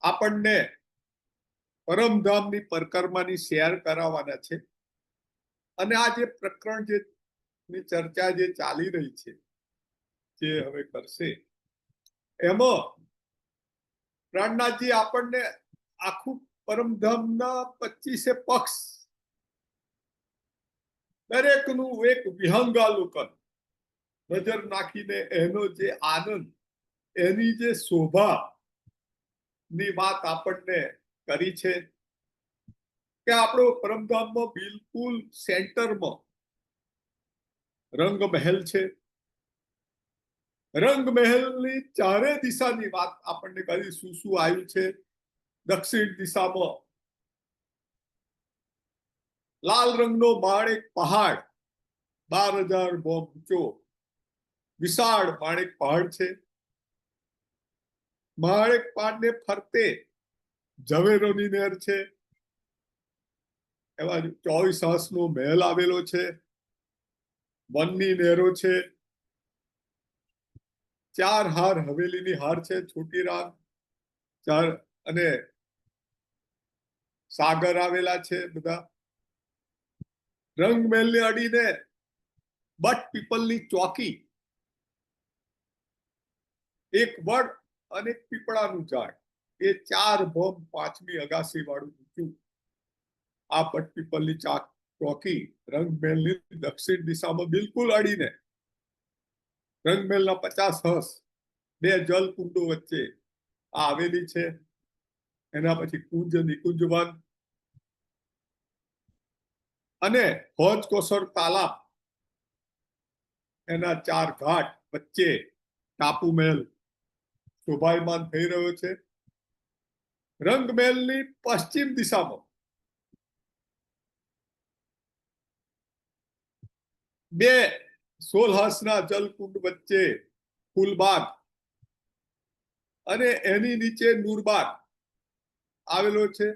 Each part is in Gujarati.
આપણને પરમધામની પરિક્રમાની શેર કરાવવાના છે. અને આ જે પ્રકરણ જે ચર્ચા જે ચાલી રહી છે, જે હવે કરશે, એમાં પ્રાણનાથજી આપણને આખું પરમધામના 25 પક્ષ દરેકનું એક વિહંગાવલોકન નજર નાખીને એનો જે આનંદ, એની જે શોભા ની વાત આપણને કરી છે કે આપણો પરમધામમાં બિલકુલ સેન્ટરમાં રંગમહેલ છે. રંગમહેલની ચારે દિશાની વાત આપણને કરી. શું શું આવ્યું છે? દક્ષિણ દિશામાં લાલ રંગનો માણેક પહાડ 12,000 બોમ ઊંચો વિશાળ માણેક પહાડ છે. માણેક પહાડને ફરતે ઝવેરોની નહેર છે. એવા 24 હાંસનો મહેલ આવેલો છે. વનની નહેરો છે. 4 હાર હવેલીની હાર છે. છોટી રામ 4 અને સાગર આવેલા છે. બધા રંગમહેલને અડીને બટ પીપલની ચોકી, એક વડ અને પીપળાનું ઝાડ, એ 4 બોમ 5મી અગાસી વાળું ઊંચું આ બટ પીપલની ચોકી રંગમહેલની દક્ષિણ દિશામાં બિલકુલ અડીને રંગમહેલના 50 હંસ 2 જલકુંડો વચ્ચે આ આવેલી છે. એના પછી કુંજ નિકુંજ વન અને હોજ કોસર તાલાબ, એના 4 ઘાટ વચ્ચે ટાપુ મહેલ શોભાયમાન થઈ રહ્યો છે. રંગમહેલની પશ્ચિમ દિશામાં 2 16 હાંસના જલકુંડ વચ્ચે ફૂલબાગ અને એની નીચે નૂરબાગ આવેલો છે.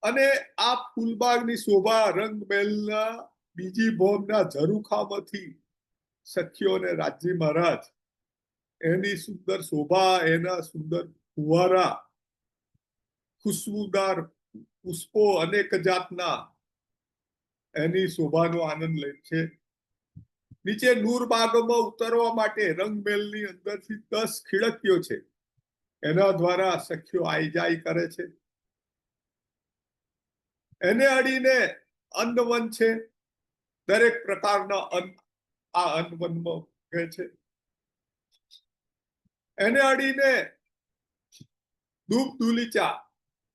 અને આ ફૂલબાગની શોભા રંગમહેલના બીજી બોમના ઝરૂખામાંથી સખીઓ અને રાજજી મહારાજ એની સુંદર શોભા, એના સુંદર ફુવારા, ખુશ્બુદાર પુષ્પો અનેક જાતના, એની શોભાનો આનંદ લે છે. નીચે નૂરબાગમાં ઉતરવા માટે રંગમહેલની અંદરથી 10 ખિડકીઓ છે. એના દ્વારા સખીઓ આઈ જાય કરે છે. એને અડીને અન્નવન છે. દરેક પ્રકારના અન્ન આ અન્નવનમાં કહે છે. એને અડીને ધૂપ ધૂલીચા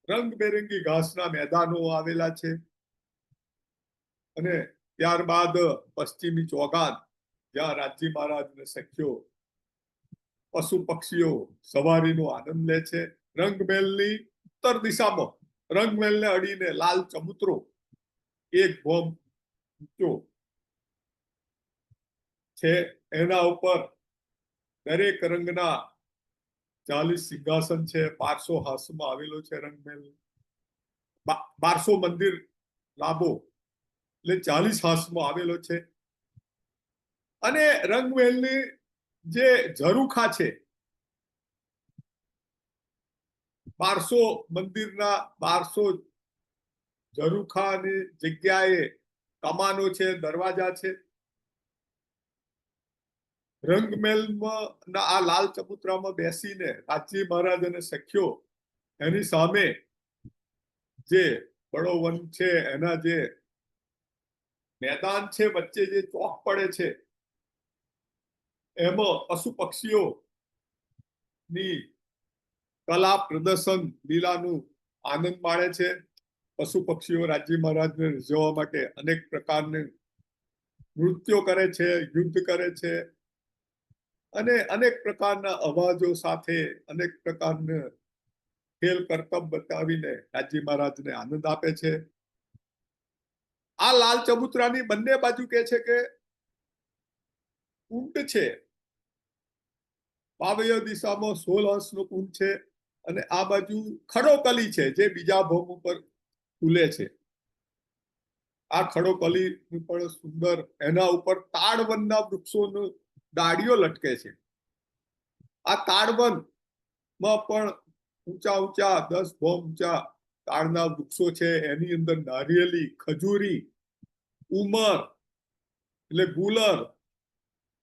રંગબેરંગી ઘાસના મેદાનો આવેલા છે. અને ત્યારબાદ પશ્ચિમી ચોગાન, જ્યાં રાજજી મહારાજ ને સખીઓ પશુ પક્ષીઓ સવારીનો આનંદ લે છે. રંગમહેલની ઉત્તર દિશામાં રંગમહેલને અડીને લાલ ચબૂતરો 1 બોમ ઊંચો છે. એના ઉપર દરેક રંગના 40 સિંહાસન છે. 1200 હાંસમાં આવેલો છે રંગમહેલ. 1200 મંદિર લાભો એટલે 40 હાંસમાં આવેલો છે. અને રંગમહેલની જે ઝરૂખા છે, 1200 મંદિરના 1200 ઝરૂખાની જગ્યાએ કમાનો છે, દરવાજા છે. રંગમહેલમાં આ લાલ ચબૂતરામાં બેસીને રાજજી મહારાજ અને સખીઓ એની સામે જે બડો વન છે, એના જે મેદાન છે, વચ્ચે જે ચોક પડે છે, એમાં પશુ પક્ષીઓ ની કલા પ્રદર્શન લીલાનું આનંદ માણે છે. પશુ પક્ષીઓ રાજજી મહારાજને રીઝવવા માટે અનેક પ્રકારની નૃત્યો કરે છે, યુદ્ધ કરે છે અને અનેક પ્રકારના અવાજો સાથે અનેક પ્રકારના ખેલ કરતબ બતાવીને રાજજી મહારાજને આનંદ આપે છે. આ લાલ ચબૂતરાની બંને બાજુ કહે છે કે કુંડ છે. વાવય દિશામાં 16 હાંસનો કુંડ છે અને આ બાજુ ખડોકલી છે, જે બીજા ભોગ ઉપર ખુલે છે. આ ખડોકલી પણ સુંદર, એના ઉપર તાડવનના વૃક્ષોનો ડાળીઓ લટકે છે. આ તાડવનમાં પણ ઊંચા ઊંચા 10 ભોમ ઊંચા તાડના વૃક્ષો છે. એની અંદર નારિયેલી, ખજૂરી, ઉમર એટલે ગુલર,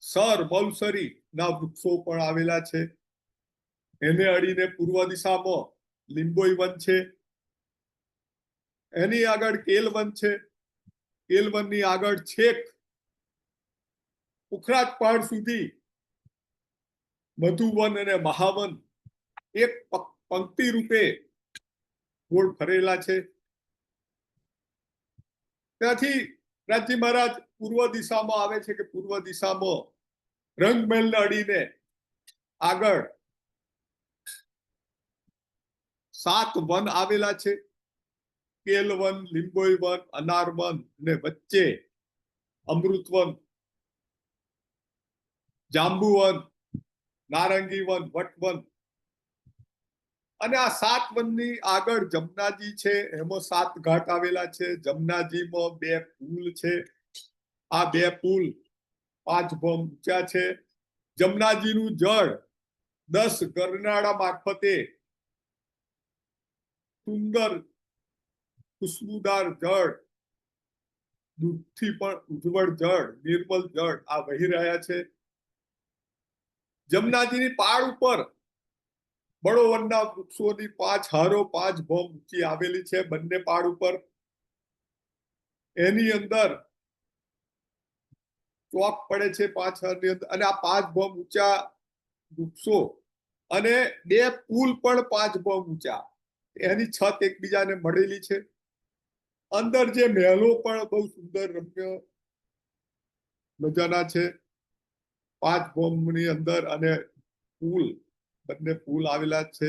સર, મલસરી ના વૃક્ષો પણ આવેલા છે. એને અડીને પૂર્વ દિશામાં લીંબોઈ વન છે. એની આગળ કેલવન છે. કેલવનની આગળ છેક પુખરાજ પહાડ સુધી મધુવન અને મહાવન એક પંક્તિ રૂપે ગોળ ફરેલા છે. ત્યાંથી રાજજી મહારાજ પૂર્વ દિશામાં આવે છે કે પૂર્વ દિશામાં રંગમહેલને અડીને આગળ 7 વન આવેલા છે. કેલવન, લીંબોઈ વન, અનાર વન ને વચ્ચે અમૃતવન, જાંબુવન, નારંગી વન, વટવન અને આ 7 વનની આગળ જમનાજી છે. એમાં 7 ઘાટ આવેલા છે. જમનાજીમાં 2 પુલ છે. આ 2 પુલ 5 ભોમ ઊંચા છે. જમનાજીનું જળ 10 ગરનાળા મારફતે સુંદર ખુશ્બુદાર જળ, દૂધથી પણ ઉજ્જવળ જળ, નિર્મલ જળ આ વહી રહ્યા છે. જમનાજીની પાળ ઉપર બળોવનના વૃક્ષોની 5 હારો 5 ભોમ ઊંચી આવેલી છે. બંને પાળ ઉપર એની અંદર ચોક પડે છે 5 હારની અંદર અને આ 5 ભોમ ઊંચા વૃક્ષો અને 2 પુલ પણ 5 ભોમ ઊંચા, એની છત એકબીજાને મળેલી છે. અંદર જે મહેલો પણ બહુ સુંદર રમ્ય મજાના છે. 5 ભોમની અંદર અને પુલ, બંને પુલ આવેલા છે.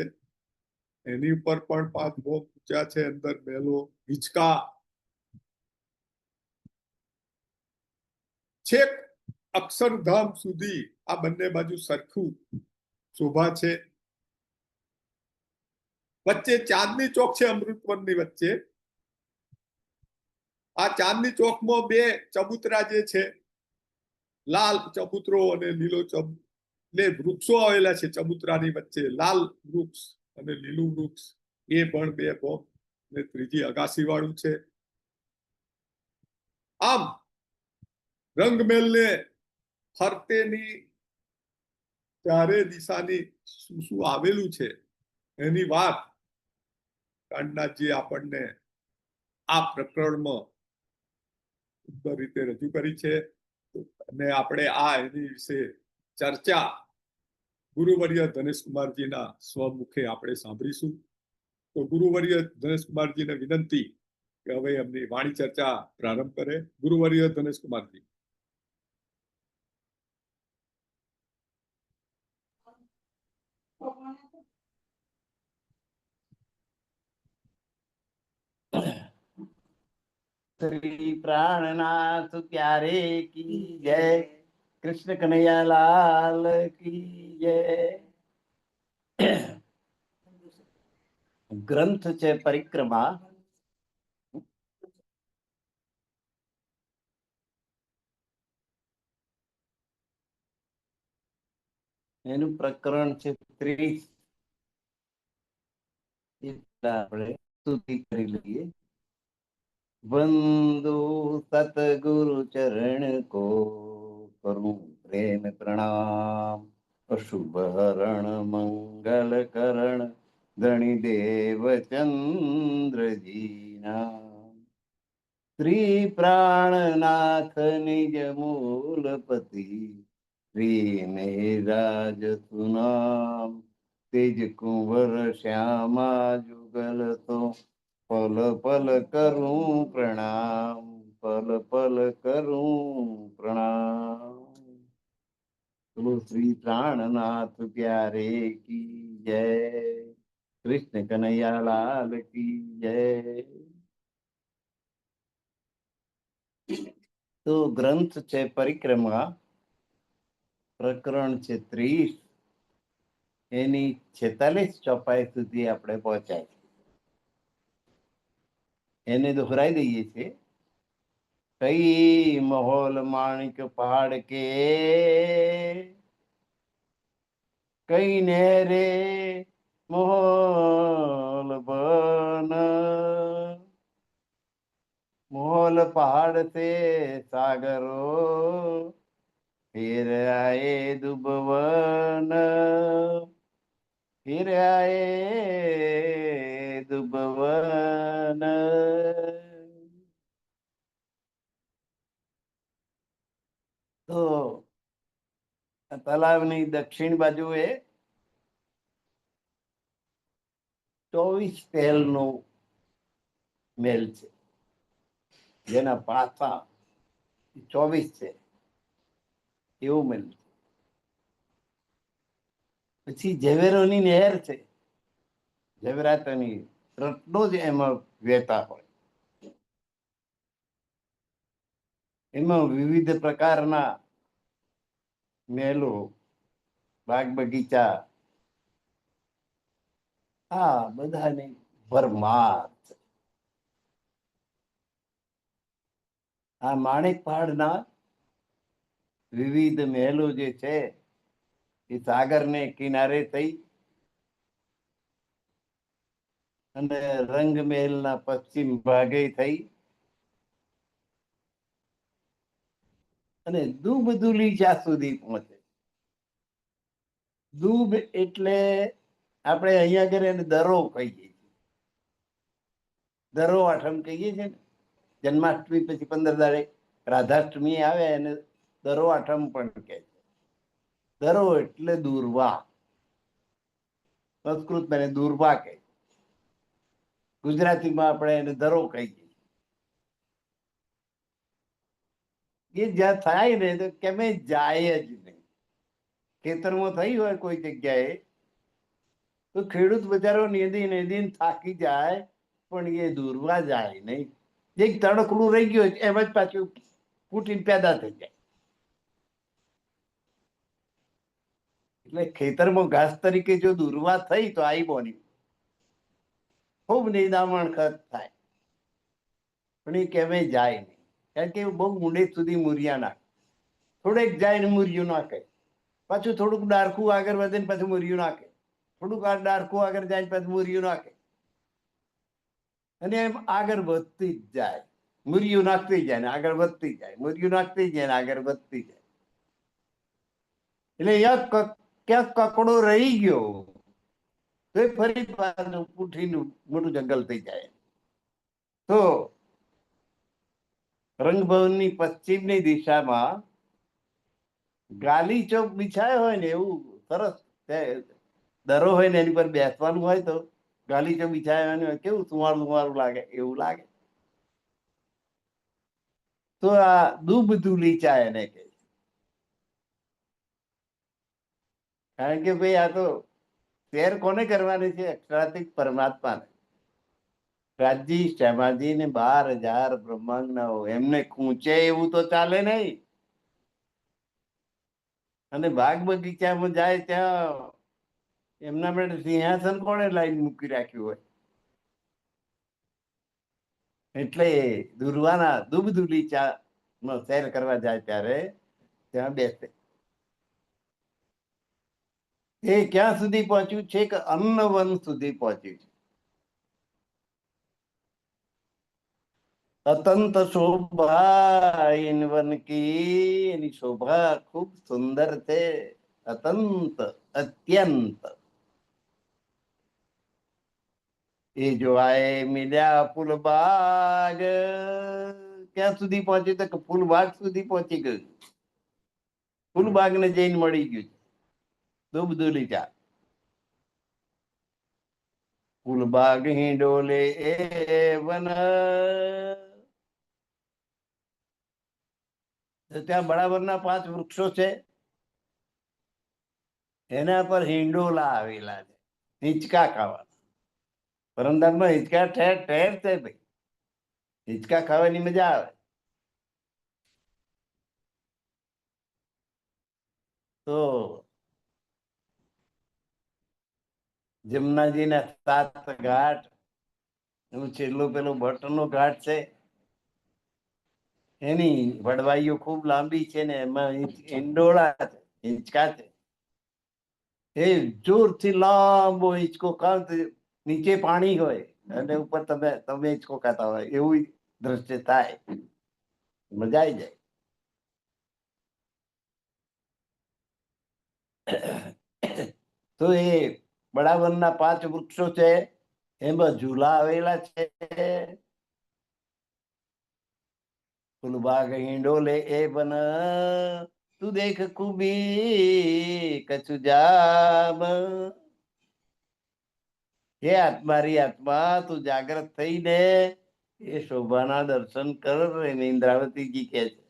એની ઉપર પણ 5 ભોમ ઊંચા છે. અંદર મહેલો, હિંચકા છેક અક્ષરધામ સુધી આ બંને બાજુ સરખું શોભા છે. વચ્ચે ચાંદની ચોક છે. અમૃતવનની વચ્ચે આ ચાંદની ચોકમાં 2 ચબૂતરા જે છે, લાલ ચબૂતરો અને લીલો એટલે વૃક્ષો આવેલા છે. ચબૂતરાની વચ્ચે લાલ વૃક્ષ અને લીલું વૃક્ષ, એ પણ 2 ભોમ ને ત્રીજી અગાસી વાળું છે. આમ રંગમહેલને ફરતેની ચારે દિશાની શું શું આવેલું છે એની વાત કાંડનાથજી આપણને આ પ્રકરણમાં સુંદર રીતે રજૂ કરી છે. અને આપણે આ એની વિશે ચર્ચા ગુરુવર્ય ધનેશકુમારજીના સ્વમુખે આપણે સાંભળીશું. તો ગુરુવર્ય ધનેશકુમારજીને વિનંતી કે હવે એમની વાણી ચર્ચા પ્રારંભ કરે. ગુરુવર્ય ધનેશકુમારજી. श्री प्राणनाथ प्यारे की जय, कृष्ण कन्हैया लाल की जय. ગ્રંથ છે પરિક્રમા. એનું પ્રકરણ છે 30. આપણે સ્તુતિ કરી લઈએ. વંદો સતગુરુ ચરણ કો કરું પ્રેમ પ્રણામ. અશુભ હરણ મંગલ કરણ ધણી દેવ ચંદ્રજીના. શ્રી પ્રાણનાથ નિજ મૂલપતિ શ્રી મેરાજ સુનામ. તેજ કુંવર શ્યામા જુગલ તો પલ પલ કરું પ્રણામ, પલ પલ કરું પ્રણામ. બોલો શ્રી પ્રાણનાથ પ્યારે કી જય, કૃષ્ણ કનૈયા લાલ કી જય. તો ગ્રંથ છે પરિક્રમા, પ્રકરણ છે 30. એની 46 ચોપાઈ સુધી આપણે પહોંચાય. એને દોહરાઈ દઈએ છીએ. કઈ મહોલ માણિક પહાડ કે, કઈ ને રે મોહ पहाड़ से सागरो फिर आए दुबवन फिर आए दुबवन તો તલાવની દક્ષિણ બાજુએ 24 પહેલનો મહેલ છે, જેના પાસા 24 છે એવું મહેલ છે. પછી ઝવેરોની નહેર છે, ઝવેરાતની રત્નો જ એમાં વહેતા હોય. એમાં વિવિધ પ્રકારના મહેલો, બાગ બગીચા, આ બધાની ભરમાર છે. આ માણેક પહાડના વિવિધ મહેલો જે છે એ સાગરને કિનારે થઈ અને રંગ મહેલના પશ્ચિમ ભાગે થઈ અને દૂબદુલીચા સુધી પહોંચે. દૂબ એટલે આપણે અહીંયા આગળ એને દરો કહીએ છીએ, દરો આઠમ કહીએ છીએ ને. જન્માષ્ટમી પછી 15 દાડે રાધાષ્ટમી આવે અને દરો આઠમ પણ કહે છે. દરો એટલે દૂર્વા, સંસ્કૃતમાં એને દૂર્વા કહે, ગુજરાતીમાં આપણે એને દરો કહીએ. એ જ્યાં થાય ને તો કેમે જાય જ નહીં. ખેતરમાં થઈ હોય કોઈ જગ્યાએ તો ખેડૂત બચારો નેદી થાકી જાય, પણ એ દૂરવા જાય નહીં. એક તણકડું રહી ગયું એમ જ પાછું ફૂટીને પેદા થઈ જાય. એટલે ખેતરમાં ઘાસ તરીકે જો દૂરવા થઈ તો આઈ બોની ખૂબ નિદામણ ખત થાય, પણ એ કેમે જાય નહીં. કારણ કે બહુ ઊંડે સુધી મૂરિયા નાખે. થોડેક જાય ને મૂરિયું નાખે, પાછું થોડુંક ડારખું આગળ વધે ને પાછું મૂરિયું નાખે, થોડુંક આ ડારખું આગળ જાય ને પાછું મૂરિયું નાખે, અને એમ આગળ વધતી જ જાય. મૂરિયું નાખતી જાય ને આગળ વધતી જાય, મૂરિયું નાખતી જાય ને આગળ વધતી જાય. એટલે ક્યાંક કકડો રહી ગયો તો એ ફરી પાછું ઉઠીનું મોટું જંગલ થઈ જાય. તો રંગભવનની પશ્ચિમની દિશામાં ગાલી ચોક બિછાયો હોય ને એવું સરસ દરો હોય ને એની પર બેસવાનું હોય તો ગાલી ચોક બિછાયો હોય કેવું સુવાળું લાગે, એવું લાગે. તો આ દૂબદુલીચા એને કહે. કારણ કે ભાઈ આ તો શેર કોને કરવાની છે? અક્ષરાતીત પરમાત્માને. રાજજી શ્યામાજી ને 12,000 બ્રહ્માંડના એમને ખૂંચે એવું તો ચાલે નહીં. અને બાગ બગીચામાં જાય ત્યાં એમના માટે સિંહાસન કોણે લાઈન મૂકી રાખ્યું હોય? એટલે દુર્વાના દૂબદુલીચામાં સૈર કરવા જાય ત્યારે ત્યાં બેસે. એ ક્યાં સુધી પહોંચ્યું છે? કે અન્નવન સુધી પહોંચ્યું છે. અતંત શોભા ઇનવન કી, એની શોભા ખૂબ સુંદર છે. અતંત, અત્યંત. એ જો આએ મિલ્યા ફૂલબાગ, ક્યાં સુધી પહોંચ્યું? તો ફૂલબાગ સુધી પહોંચી ગયું. ફૂલબાગ ને જઈને મળી ગયું દૂબદુલીચા. ફૂલબાગ હિંડોલે એ વન, ત્યાં બરાબરના 5 વૃક્ષો છે, એના પર હિંડોલા આવેલા છે, હિંચકા ખાવાના. પરમધામમાં હિંચકા ઠેર ઠેર છે ભાઈ. હિંચકા ખાવાની મજા આવે. તો જમનાજીના 7 ઘાટ, એનું છેલ્લો પેલો ભટ્ટનો ઘાટ છે, એની વડવાઈઓ ખૂબ લાંબી છે ને એમાં હિંડોળા છે, હિંચકા છે. એ જોરથી લાંબો હિંચકો ખાવ તો નીચે પાણી હોય અને ઉપર તમે હિંચકો ખાતા હોય એવું દ્રશ્ય થાય, મજા આવી જાય. તો એ બળાવનના 5 વૃક્ષો છે, એમાં ઝૂલા આવેલા છે. ફૂલબાગ હિંડોલે એ બન તું દેખ ખૂબી કછુ જામ. હે મારી આત્મા, તું જાગ્રત થઈને એ શોભાના દર્શન કર. એને ઇન્દ્રાવતીજી કે છે.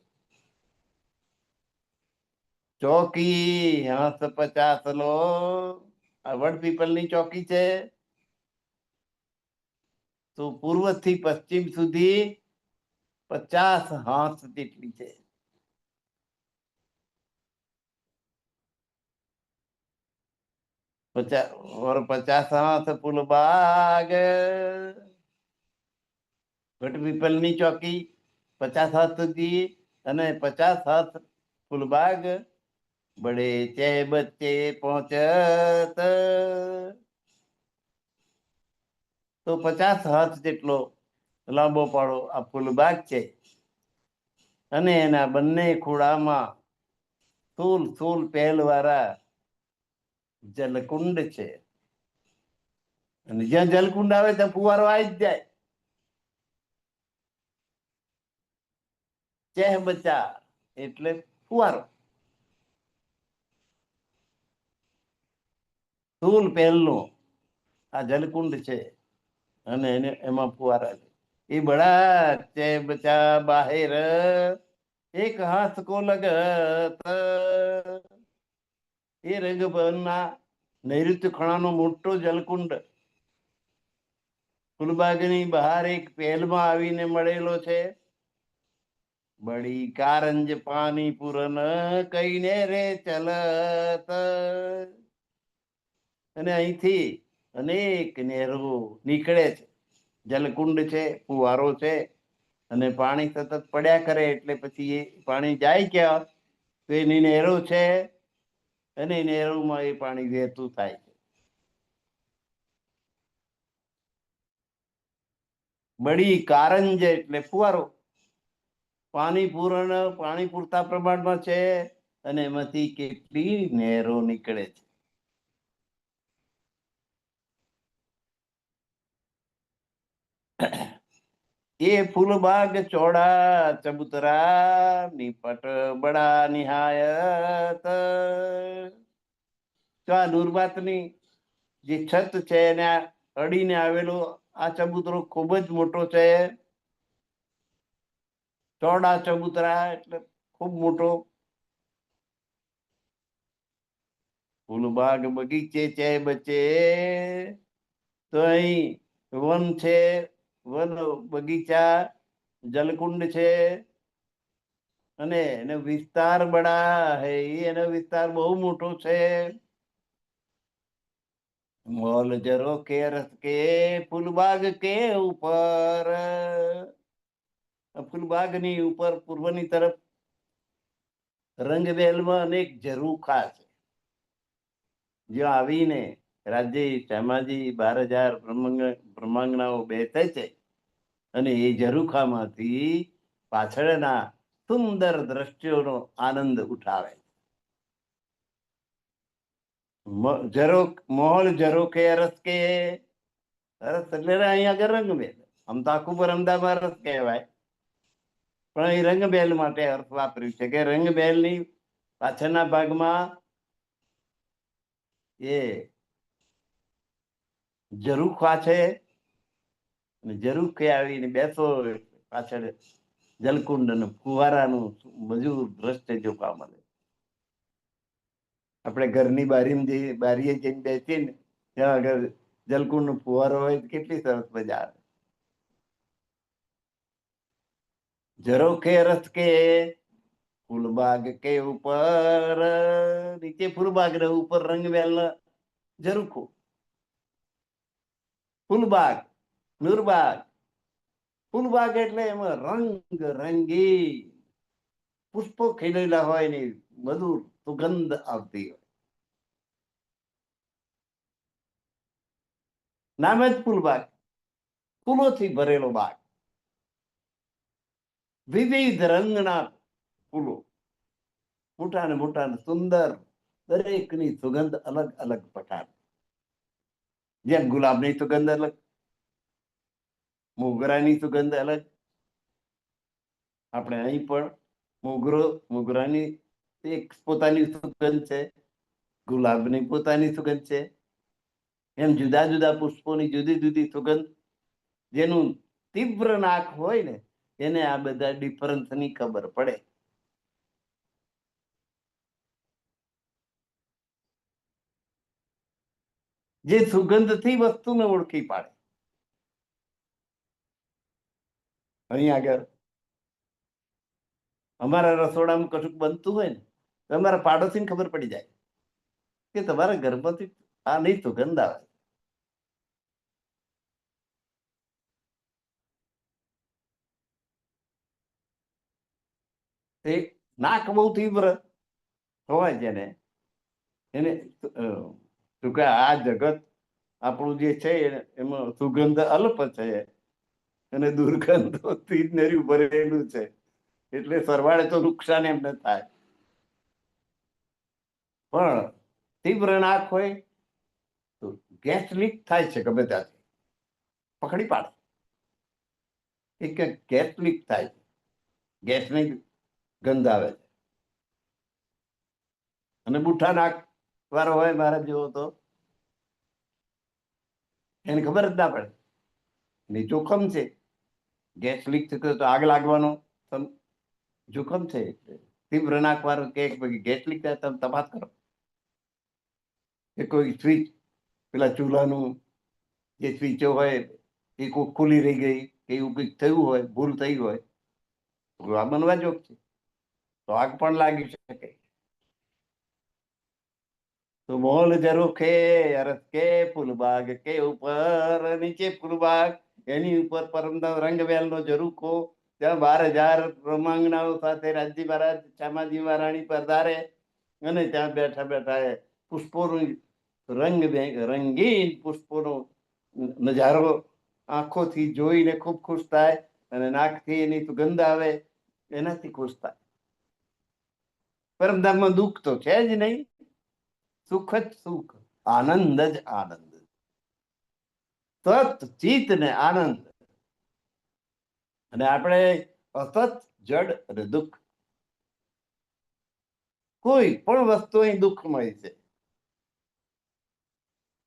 ચોકી હાથ 50 લો. આ વડ પીપલની ચોકી છે. તો પૂર્વ થી પશ્ચિમ સુધી 50 હાથ જેટલી છે. 50 હાથ ફૂલબાગ. વટ પીપલની ચોકી 50 હાથ સુધી અને 50 હાથ ફૂલબાગ. બડે ચે બચ્ચે પહોંચત. તો 50 હાથ જેટલો લાંબો પાડો આ ફૂલબાગ છે. અને એના બંને ખૂણામાં તૂલ તૂલ પહેલવાળા જલકુંડ છે. અને જ્યાં જલકુંડ આવે ત્યાં ફુવારો આવી જ જાય. ચેહ બચા એટલે ફુવારો. તૂલ પહેલનો આ જલકુંડ છે અને એને એમાં ફુવારા છે. એ બડા ચેહ બચા બાહેર એક હાથ કો લગત. એ રંગભવનના નૈઋત્ય ખૂણાનો મોટો જલકુંડ ફૂલબાગની બહાર એક પહેલમાં આવીને મળેલો છે. બડી કારંજ પાણી પૂરન કઈને રે ચલત. અને અહીંથી અનેક નહેરો નીકળે છે. જલકુંડ છે, ફુવારો છે, અને પાણી સતત પડ્યા કરે. એટલે પછી એ પાણી જાય ક્યાં? તો એની નહેરો છે, અને નહેરોમાં એ પાણી વહેતું થાય છે. બડી કારંજ એટલે ફુવારો. પાણી પૂરતા પ્રમાણમાં છે, અને એમાંથી કેટલી નહેરો નીકળે છે. એ ફૂલબાગ ચોડા ચબુતરા નિપટ બડા નિહાયત. તો આ નુરબાતની જે છત છે એને અડીને આવેલો આ ચબૂતરો ખૂબ જ મોટો છે. ચોડા ચબૂતરા એટલે ખૂબ મોટો. ફૂલબાગ બગીચે છે બચે. તો અહીં વન છે, વન બગીચા, જલકુંડ છે, અને એનો વિસ્તાર બડા હે. એનો વિસ્તાર બહુ મોટો છે. મોલ જરો કે રસ કે ફૂલબાગ કે ઉપર. ફૂલબાગની ઉપર પૂર્વની તરફ રંગવેલમાં અનેક ઝરૂખા છે. જ્યાં આવીને રાજ્ય શ્યામાજી 12,000 બ્રહ્માંગનાઓ બેસે છે. અને એ ઝરૂખામાંથી પાછળના સુંદર દ્રશ્યોનો આનંદ ઉઠાવે. મોહલ ઝરોખે રસ કે. રસ એટલે અહીંયા આગળ રંગમેલ. આમ તો આખું પર અમદાવાદ રસ કહેવાય, પણ અહીં રંગબેલ માટે અર્થ વાપર્યું છે કે રંગબેલની પાછળના ભાગમાં એ ઝરૂખા છે. ઝરૂખે આવીને બેસો પાછળ જલકુંડ અને ફુવારાનું મજૂર દ્રશ્ય જોવા મળે. આપણે ઘરની બારીએ જઈને બેસીએ ને ત્યાં આગળ જલકુંડ નો ફુવારો હોય કેટલી સરસ મજા આવે. ઝરોખે રસ કે ફૂલબાગ કે ઉપર. નીચે ફૂલબાગ ને ઉપર રંગવેલ ઝરૂખો. ફૂલબાગ, નૂરબાગ. ફૂલબાગ એટલે એમાં રંગ રંગી પુષ્પો ખીલેલા હોય ને મધુર સુગંધ આવતી હોય. નામ જ ફૂલબાગ, ફૂલોથી ભરેલો બાગ. વિવિધ રંગના ફૂલો, મોટા ને મોટા ને સુંદર, દરેકની સુગંધ અલગ અલગ પ્રકાર. જેમ ગુલાબની સુગંધ અલગ, મોગરાની સુગંધ અલગ. આપણે અહીં પણ મોગરાની એક પોતાની સુગંધ છે, ગુલાબની પોતાની સુગંધ છે. એમ જુદા જુદા પુષ્પોની જુદી જુદી સુગંધ. જેનું તીવ્ર નાક હોય ને એને આ બધા ડિફરન્સની ખબર પડે. જે સુગંધથી વસ્તુને ઓળખી પાડે. અહીં આગળ અમારા રસોડામાં કશુંક બનતું હોય ને તો અમારા પાડોશીને ખબર પડી જાય કે તમારા ઘરમાંથી આ નહીં સુગંધ આવે. એ નાક બહુ તીવ્ર હોય જેને, એને શું કે આ જગત આપણું જે છે એમાં સુગંધ અલ્પ છે અને દુર્ગંધોથી જ નર્યું ભરેલું છે. એટલે સરવાળે તો નુકસાન એમને થાય. પણ તીવ્ર નાક હોય તો ગેસ લીક થાય છે ગમે ત્યાંથી, પકડી પાડે. એક ગેસ લીક થાય છે, ગેસની ગંધ આવે છે. અને બુઠ્ઠા નાક વાળો હોય મારા જેવો તો એને ખબર જ ના પડે. ને જોખમ છે, ગેસ લીક થતો તો આગ લાગવાનો જોખમ છે. તીવ્ર નાક વાળો કે ગેસ લીક થાય તમે તપાસ કરો, કે કોઈ સ્વિચ પેલા ચૂલાનું જે સ્વિચો હોય એ કોઈ ખુલ્લી રહી ગઈ કે એવું કંઈક થયું હોય, ભૂલ થઈ હોય તો આ બનવા જોગ છે, તો આગ પણ લાગી શકે. તો મોલ ઝરૂખે અરસ કે ફૂલબાગ કે ઉપર નીચે ફૂલબાગ, એની ઉપર પરમદામ રંગવેલનો ઝરૂખો, ત્યાં 12,000 રોમાંગનાઓ સાથે રાજજી મહારાજ શામાજી મહારાણી પધારે અને ત્યાં બેઠા બેઠા પુષ્પોનું રંગીન પુષ્પોનો નજારો આંખોથી જોઈને ખૂબ ખુશ થાય અને નાકથી એની સુગંધ આવે એનાથી ખુશ થાય. પરમધામમાં દુઃખ તો છે જ નહીં, સુખ જ સુખ, આનંદ જ આનંદ, સત ચિત ને આનંદ. અને આપણે અસત, જડ અને દુઃખ, કોઈ પણ વસ્તુ અહીં દુઃખમય છે.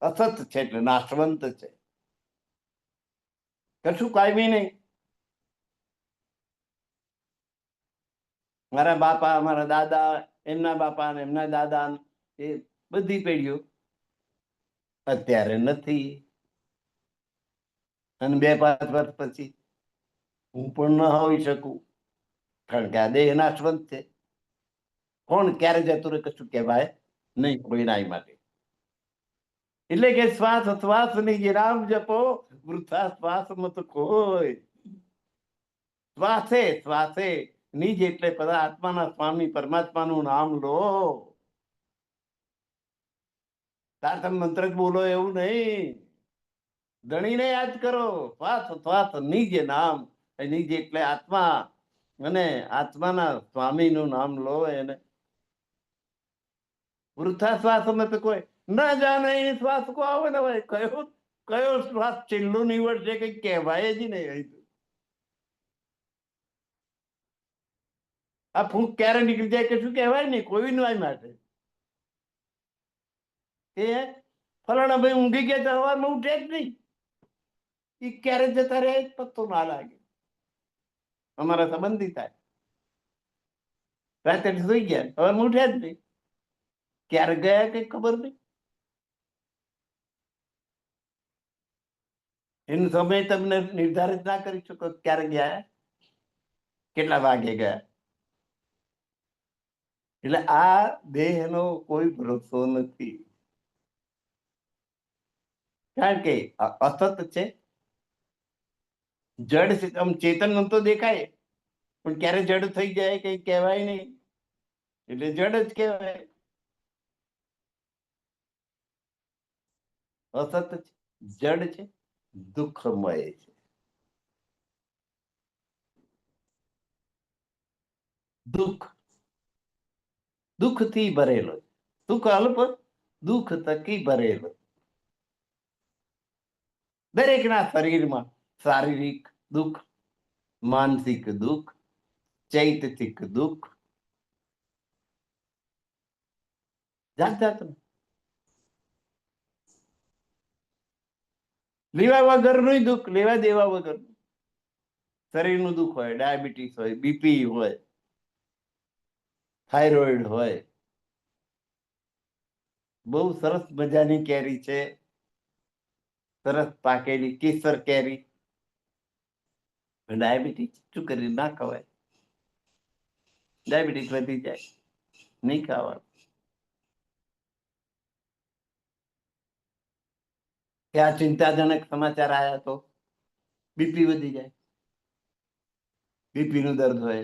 અસત છે એટલે નાશવંત છે, કશું કાયમી નહીં. મારા બાપા, મારા દાદા, એમના બાપા ને એમના દાદા, એ બધી પેઢીઓ અત્યારે નથી. અને 2-5 વર્ષ પછી હું પણ ન હોઈ શકું, કારણ કે આ દેહ નાશવંત છે. કોણ ક્યારે જતું રહે કશું કહેવાય નહીં કોઈના માટે. એટલે કે શ્વાસ શ્વાસ ની જે રામ જપો, વૃથા શ્વાસ મત કોઈ. શ્વાસે શ્વાસે નિજ એટલે બધા આત્માના સ્વામી પરમાત્માનું નામ લો. તાર તમે મંત્ર જ બોલો એવું નહીં, ધણીને યાદ કરો. શ્વાસ શ્વાસ નિજ નામ, નિજ એટલે આત્મા, અને આત્માના સ્વામીનું નામ લો. એને વૃથા શ્વાસ મત કોઈ, ના જાણે એ શ્વાસ કો આવે ને ભાઈ, કયો શ્વાસ છેલ્લો નીવડશે કઈ કહેવાય જ નહીં. આ ફૂંક ક્યારે નીકળી જાય કશું કહેવાય નહીં કોઈ નું માટે. એ ફલાણા ભાઈ ઊંઘી ગયા તો સવારમાં ઉઠે જ નહીં, એ ક્યારે જતા રહે પત્તો ના લાગે. અમારા સંબંધી થાય, રાતે સુઈ ગયા સવારમાં ઉઠ્યા જ નહીં, ક્યારે ગયા કઈ ખબર નહીં. એનો સમય તમને નિર્ધારિત ના કરી શકો ક્યારે ગયા, કેટલા વાગે ગયા. એટલે આ દેહનો કોઈ ભરોસો નથી, કારણ કે અસત છે, જડ છે. આમ ચેતન તો દેખાય પણ ક્યારે જડ થઈ જાય કઈ કહેવાય નહીં, એટલે જડ જ કહેવાય. અસત છે, જડ છે, દુઃખમય છે. દુઃખ, દુઃખથી ભરેલો. સુખ અલ્પ, દુઃખ થકી ભરેલો. દરેકના શરીરમાં શારીરિક દુઃખ, માનસિક દુઃખ, ચૈતસિક દુઃખ, જાત જાતનું. લેવા વગરનું દુઃખ, લેવા દેવા વગરનું. શરીરનું દુઃખ હોય, ડાયાબિટીસ હોય, બીપી હોય, થાઇરોઇડ હોય. બહુ સરસ મજાની કેરી છે, સરસ પાકેલી કેસર કેરી. ડાયાબિટીસ શું કરી ના ખવાય, ડાયાબિટીસ વધી જાય, નહીં ખાવાનું. કે આ ચિંતાજનક સમાચાર આયા તો બીપી વધી જાય, બીપી નું દર્દ હોય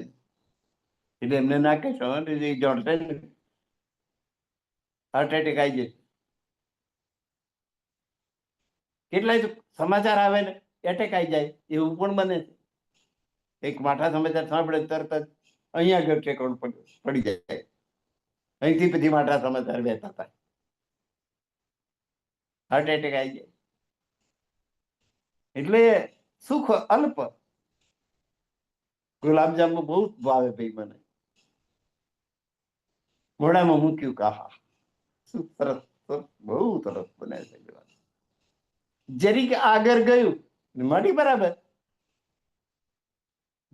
એટલે એમને ના કહેશો જોડશે ને હાર્ટ એટેક આવી જાય. કેટલાય તો સમાચાર આવે ને એટેક આવી જાય એવું પણ બને છે. એક માઠા સમાચાર સાંભળે તરત જ અહીંયા આગળ ટેકણ પડી જાય, અહીંથી પછી માઠા સમાચાર વહેતા થાય, હાર્ટ એટેક આવી જાય. એટલે સુખ અલ્પ. ગુલાબજાંબુ બહુ ભાવે ભાઈ મને, મોઢામાં મૂક્યું કાહા શું સરસ, બહુ સરસ બને છે. જરીક આગળ ગયું માટી બરાબર,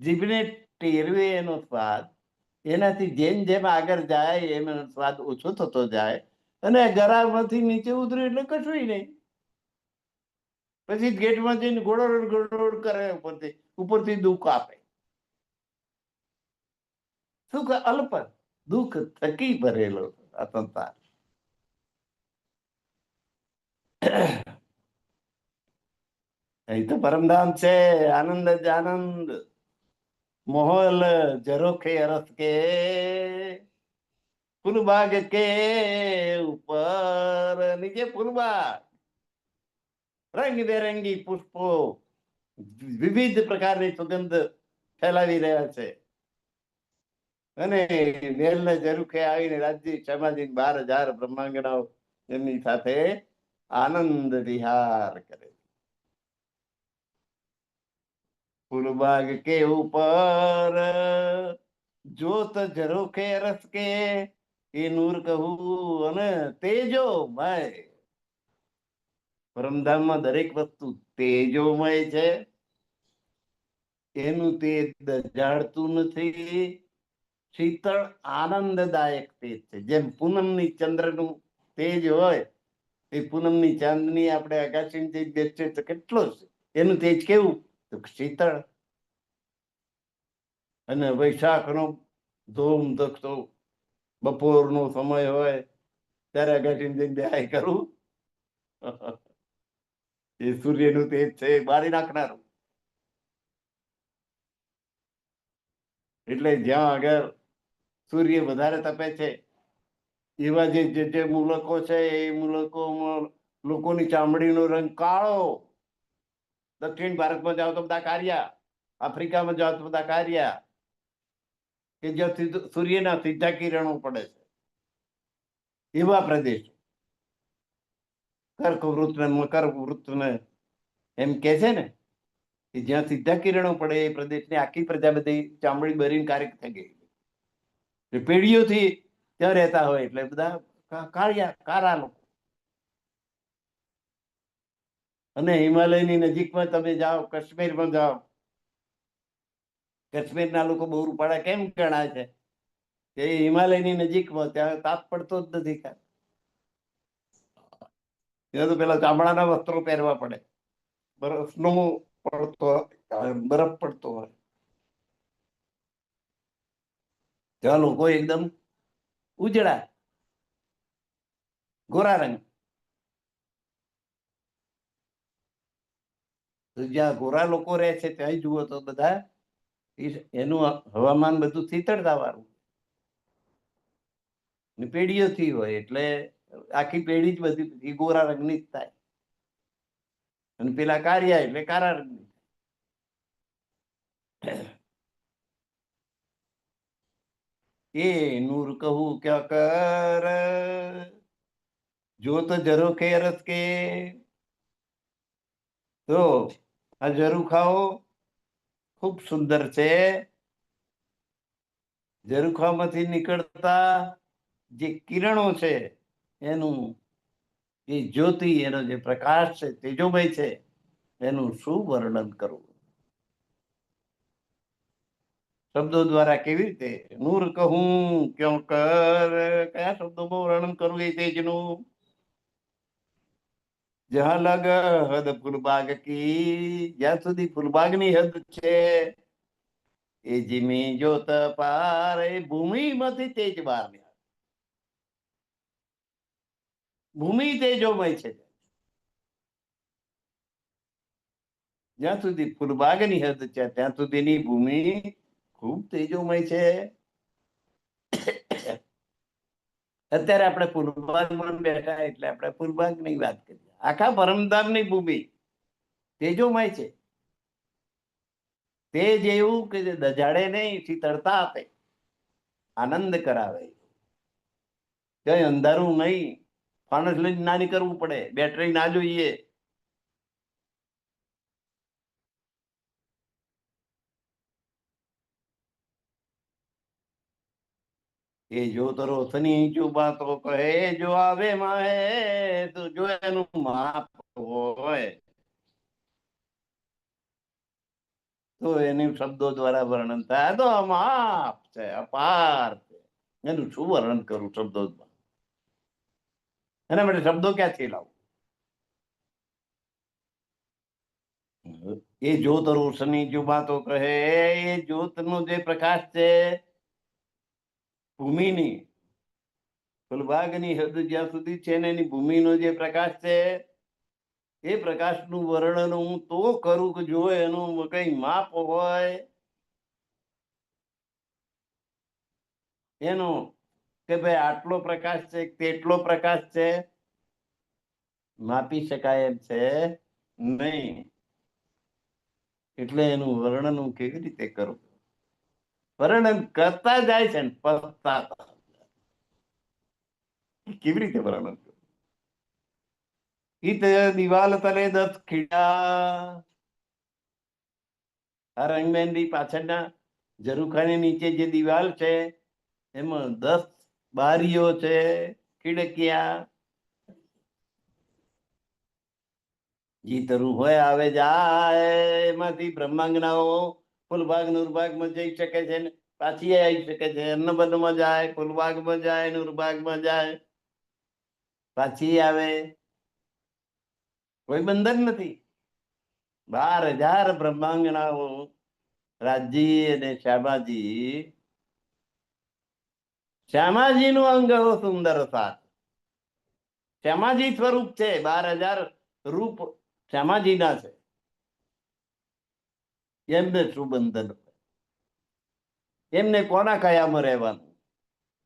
જીભને ટેરવે એનો સ્વાદ, એનાથી જેમ જેમ આગળ જાય એમ એનો સ્વાદ ઓછો થતો જાય, અને ગરામાંથી નીચે ઉતર્યું એટલે કશું નહીં. પછી ગેટમાં જઈને ગોળોડ ગોળોડ કરે, ઉપરથી દુઃખ આપે. સુખ અલ્પ, દુઃખ થકી ભરેલો આ સંસાર. અહીં તો પરમધામ છે, આનંદ જ આનંદ. મોહલ ઝરોખે અરસ કે, ફૂલબાગ કે ઉપર, નીચે ફૂલબાગ, રંગબેરંગી પુષ્પો વિવિધ પ્રકારની સુગંધ ફેલાવી રહ્યા છે. અને વેલના ઝરૂખે આવીને રાજ્ય સમાધિ 12,000 બ્રહ્માંગણાઓ એમની સાથે આનંદ વિહાર કરે. ફૂલબાગ કે ઉપર જોત ઝરોખે રસ કે, એ નૂર કહું અને તેજોમય. પરમધામમાં દરેક વસ્તુ તેજોમય છે. એનું તેજ જાળતું નથી, શીતળ આનંદદાયક તેજ છે. જેમ પૂનમની ચંદ્રનું તેજ હોય, એ પૂનમની ચાંદની આપણે આકાશી બેસીએ તો કેટલો છે, એનું તેજ કેવું તો શીતળ. અને વૈશાખનો ધૂમ ધકતો બપોરનો સમય હોય ત્યારે અગાસી બેહાય કરું, એ સૂર્યનું તેજ છે, બાળી નાખનારું. એટલે જ્યાં આગળ સૂર્ય વધારે તપે છે એવા જે મુલકો છે, એ મુલકોમાં લોકોની ચામડીનો રંગ કાળો. દક્ષિણ ભારતમાં જાઓ તો બધા કારિયા, આફ્રિકામાં જાઓ તો બધા કારિયા, કે જ્યાં સૂર્યના સીધા કિરણો પડે છે એવા પ્રદેશ. કર્કવૃત ને મકરવૃત ને એમ કે છે ને, કે જ્યાં સીધા કિરણો પડે એ પ્રદેશની આખી પ્રજા બધી ચામડી બરીને કારિક થઈ ગઈ. પેઢીઓથી ત્યાં રહેતા હોય એટલે બધા કાળા લોકો. અને હિમાલયની નજીકમાં તમે જાઓ, કાશ્મીરમાં જાઓ, કાશ્મીરના લોકો બહુ રૂપાળા કેમ ગણાય છે કે હિમાલયની નજીકમાં ત્યાં તાપ પડતો જ નથી. ત્યાં તો પેલા ચામડાના વસ્ત્રો પહેરવા પડે, બરફનો પડતો બરફ પડતો હોય. ત્યાં લોકો એકદમ ઉજળા ગોરા રંગ. જ્યાં ગોરા લોકો રહે છે ત્યાં જુઓ તો બધા એનું હવામાન બધું શીતળતા વાળું, પેઢીઓથી હોય એટલે આખી પેઢી જ બધી ગોરા રંગની જ થાય. અને પેલા કારિયા એટલે કાળા રંગની. એ નૂર કહું ક્યાં કર, જો તો જરો કે રસ કે. તો આ ઝરૂખાઓ ખૂબ સુંદર છે. ઝરૂખામાંથી નીકળતા જે કિરણો છે એનું એ જ્યોતિ, એનો જે પ્રકાશ છે, તેજોમય છે, એનું શું વર્ણન કરવું. શબ્દો દ્વારા કેવી રીતે નૂર કહું ક્યાં કર, કયા શબ્દોમાં વર્ણન કરવું એ તેજનું. જ્યાં લગ હદ ફૂલબાગ કી, જ્યાં સુધી ફૂલબાગની હદ છે, એ જીમી જોત પાર, એ ભૂમિમાંથી તેજ બહાર નીકળે. ભૂમિ તેજોમય છે. જ્યાં સુધી ફૂલબાગની હદ છે ત્યાં સુધીની ભૂમિ ખૂબ તેજોમય છે. અત્યારે આપણે ફૂલબાગમાં બેઠા એટલે આપણે ફૂલબાગની વાત કરીએ. આખા પરમધામની ભૂમિ તેજોમય છે. તેજ એવું કે જે દજાડે નહીં, શીતળતા આપે, આનંદ કરાવે. કઈ અંધારું નહીં, ફાનસ લઈને ના નીકળવું પડે, બેટરી ના જોઈએ. એ જો તો રોશની ચુબા તો કહે, જો આવે માહે તો જો એનું માપ હોય તો એની શબ્દો દ્વારા વર્ણન થાય. તો માપ છે, અપાર છે, એનું શું વર્ણન કરું શબ્દોમાં. એના માટે શબ્દો ક્યાંથી લાવું. એ જ્યોત રોશની ચુબા તો કહે, એ જ્યોતનો જે પ્રકાશ છે ભૂમિની, ફૂલબાગની હદ જ્યાં સુધી છે ને એની ભૂમિનો જે પ્રકાશ છે, એ પ્રકાશનું વર્ણન હું તો કરું કે જો એનું કઈ માપ હોય. એનો કે ભાઈ આટલો પ્રકાશ છે, તેટલો પ્રકાશ છે, માપી શકાય એમ છે નહીં. એટલે એનું વર્ણન હું કેવી રીતે કરું. વર્ણન કરતા જાય છે ને પતતા કેવી રીતે વર્ણન કરું. ઈત દિવાલ તલે 10 ખીડા. આ રંગમહેંદી પાછળના ઝરૂખાની નીચે જે દિવાલ છે એમાં 10 બારીઓ છે, ખીડકિયા. જીતરું હોય આવે જાય, એમાંથી બ્રહ્માંગનાઓ ફૂલબાગ નૂરબાગમાં જઈ શકે છે ને પાછી આવી શકે છે. અન્નબનમાં જાય, ફૂલબાગમાં જાય, નૂરબાગમાં જાય, પાછી આવે. કોઈ બંધન નથી. 12,000 બ્રહ્માંગનાઓ રાજજી અને શ્યામાજી. શ્યામાજીનું અંગ સુંદર સાથ. શ્યામાજી સ્વરૂપ છે. 12,000 રૂપ શ્યામાજીના છે. એમને શું બંધન? એમને કોના કયામાં રહેવાનું?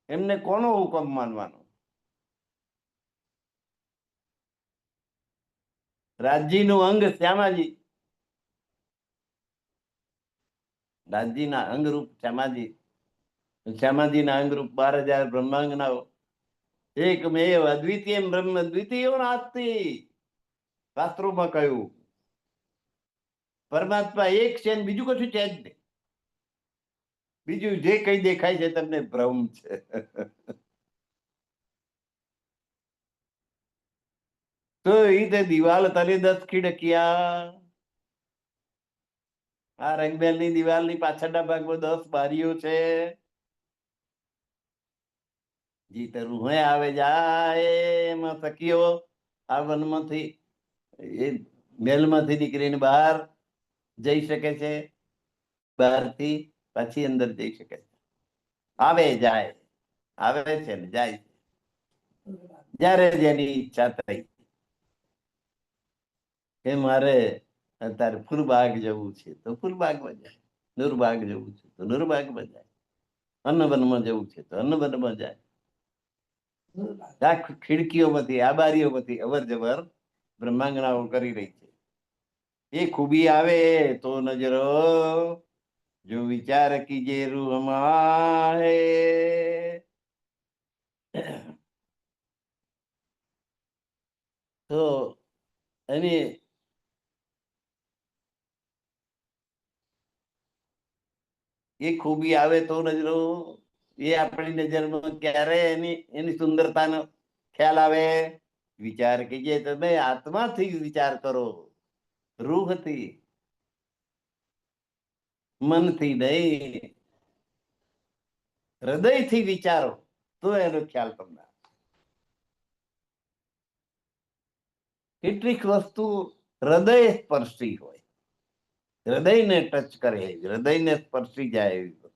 એમને કોનો હુકમ માનવાનો? રાજજીનું અંગ શ્યામાજી, રાજજીના અંગરૂપ શ્યામાજી, શ્યામાજીના અંગરૂપ 12,000 બ્રહ્માંગનાઓ. એકમેવ અદ્વિતીય બ્રહ્મ દ્વિતીયો નાસ્તિ. શાસ્ત્રોમાં કહ્યું પરમાત્મા એક છે ને બીજું કશું છે જ નહીં. બીજું જે કઈ દેખાય છે તમને ભ્રમ છે. તો એ દિવાલ તલે 10 ખીડકિયા. આ રંગબેલની દિવાલની પાછળના ભાગમાં 10 બારીઓ છે. જીતરું હોય આવે જાય, એમાં સખીઓ આ વનમાંથી એ મહેલમાંથી નીકળીને બહાર જઈ શકે છે, બહારથી પાછી અંદર જઈ શકે છે. આવે જાય, આવે છે ને જાય છે. જ્યારે જેની ઈચ્છા થઈ કે મારે અત્યારે ફૂલબાગ જવું છે તો ફૂલબાગમાં જાય, નૂરબાગ જવું છે તો નૂરબાગમાં જાય, અન્નવનમાં જવું છે તો અન્નવનમાં જાય. આ ખિડકીઓમાંથી, આ બારીઓમાંથી અવર જવર બ્રહ્માંગનાઓ કરી રહી છે. એ ખૂબી આવે તો નજરો જો વિચાર કીજે રૂહ માહે, તો એની એ ખૂબી આવે તો નજરો, એ આપણી નજરમાં ક્યારે એની સુંદરતાનો ખ્યાલ આવે? વિચાર કીજે, તમે આત્માથી વિચાર કરો, રૂહથી, મનથી નહીં, હૃદયથી વિચારો તો એનો ખ્યાલ તમને આવે. કેટલીક વસ્તુ હૃદય સ્પર્શી હોય, હૃદયને ટચ કરે, હૃદયને સ્પર્શી જાય એવી વસ્તુ.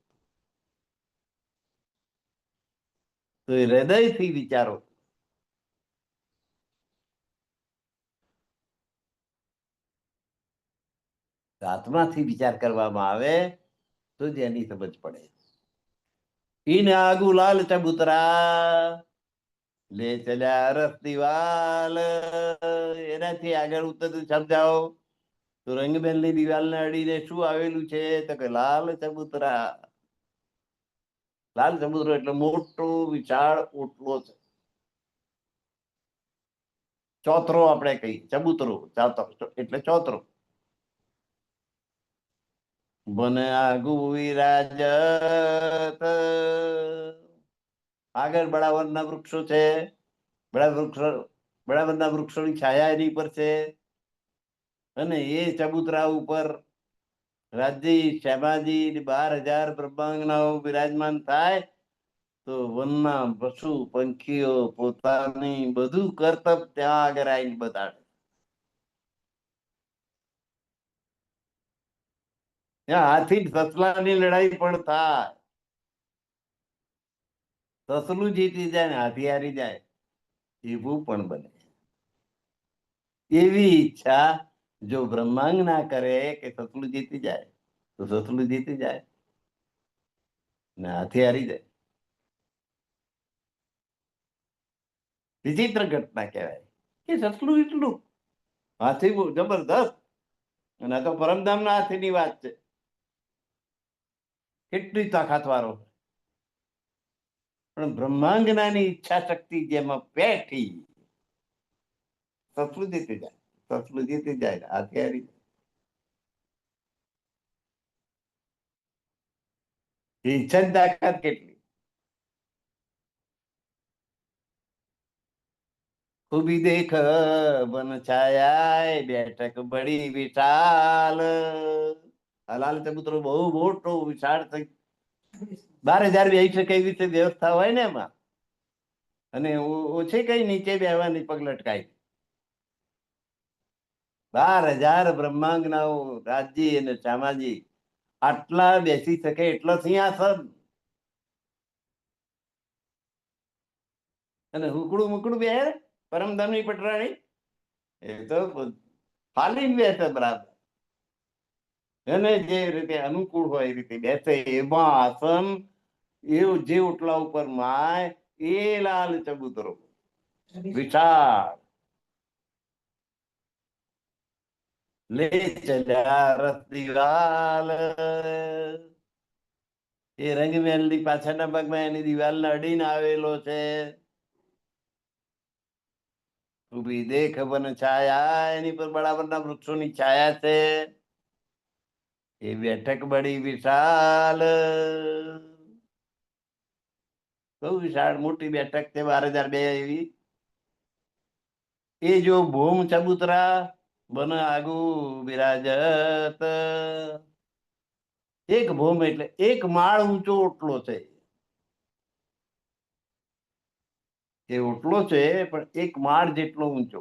તો એ હૃદયથી વિચારો. આત્માથી વિચાર કરવામાં આવે તો જ એની સમજ પડે. ઈન આગુ લાલ ચબૂતરા લે ચલ્યા અરસ દિવાલ, એનાથી આગળ ઉતરતું સમજાવો તો રંગબેનની દિવાલને અડીને શું આવેલું છે? તો કે લાલ ચબૂતરા. લાલ ચબૂતરો એટલે મોટો વિશાળ ઓટલો છે. ચોતરો આપણે કહીએ, ચબૂતરો એટલે ચોતરો. બને આગુ વિરાજત, આગળ બળાવરના વૃક્ષો છે, બળાવરના વૃક્ષોની છાયા એની પર છે, અને એ ચબૂતરા ઉપર રાજજી, શ્યામાજી 12,000 બ્રહ્માંગનાઓ બિરાજમાન થાય તો વનના પશુ પંખીઓ પોતાની બધું કરતબ ત્યાં આગળ આવીને બતાડે. ત્યાં હાથી સસલાની લડાઈ પણ થાય, સસલું જીતી જાય ને હાથી હારી જાય એવું પણ બને. એવી ઈચ્છા જો બ્રહ્માંગ ના કરે કે સસલું જીતી જાય તો સસલું જીતી જાય ને હાથી હારી જાય. વિચિત્ર ઘટના કહેવાય કે સસલું એટલું, હાથી બહુ જબરદસ્ત. અને આ તો પરમધામના હાથીની વાત છે. કેટલી તાકાત વાળો, પણ બ્રહ્માંગનાની ઈચ્છા શક્તિ જેમાં પેઠી, સસલું જીતી જાય, સસલું જીતી જાય, હાથી હારી જાય. ઈચ્છાની તાકાત કેટલી. ખૂબી દેખ બન છાયા, બેઠક બડી વિશાલ. લાલ ચબૂતરો બહુ મોટો વિશાળ થઈ, 12,000 બેસી શકે એવી રીતે વ્યવસ્થા હોય ને એમાં. અને ઓછી કઈ નીચે બેહવાની પગ લટકાય. 12,000 બ્રહ્માંગનાઓ રાજજી અને શ્યામાજી આટલા બેસી શકે એટલો સિંહાસન. અને હુકડું મુકડું બે પરમધામની પટરાણી એ તો ફાલીને બેસે બરાબર. એને જે રીતે અનુકૂળ હોય એ રીતે બેસે. એમાં આસન એવું જે ઓટલા ઉપર માય એ લાલ ચબૂતરો વિશાળ. લે ચલ્યા રસ દિવાલ, એ રંગમહેલની પાછળના ભાગમાં એની દિવાલને અડીને આવેલો છે. ઊભી દેખ બન છાયા, એની પર બરાબરના વૃક્ષોની છાયા છે. એ બેઠક બડી વિશાલ, બહુ વિશાળ મોટી બેઠક છે, 12,002 એવી. એ જો ભૂમ ચબૂતરા બન આગુ બિરાજત, એક ભૂમ એટલે એક માળ ઊંચો ઓટલો છે. એ ઓટલો છે પણ એક માળ જેટલો ઊંચો.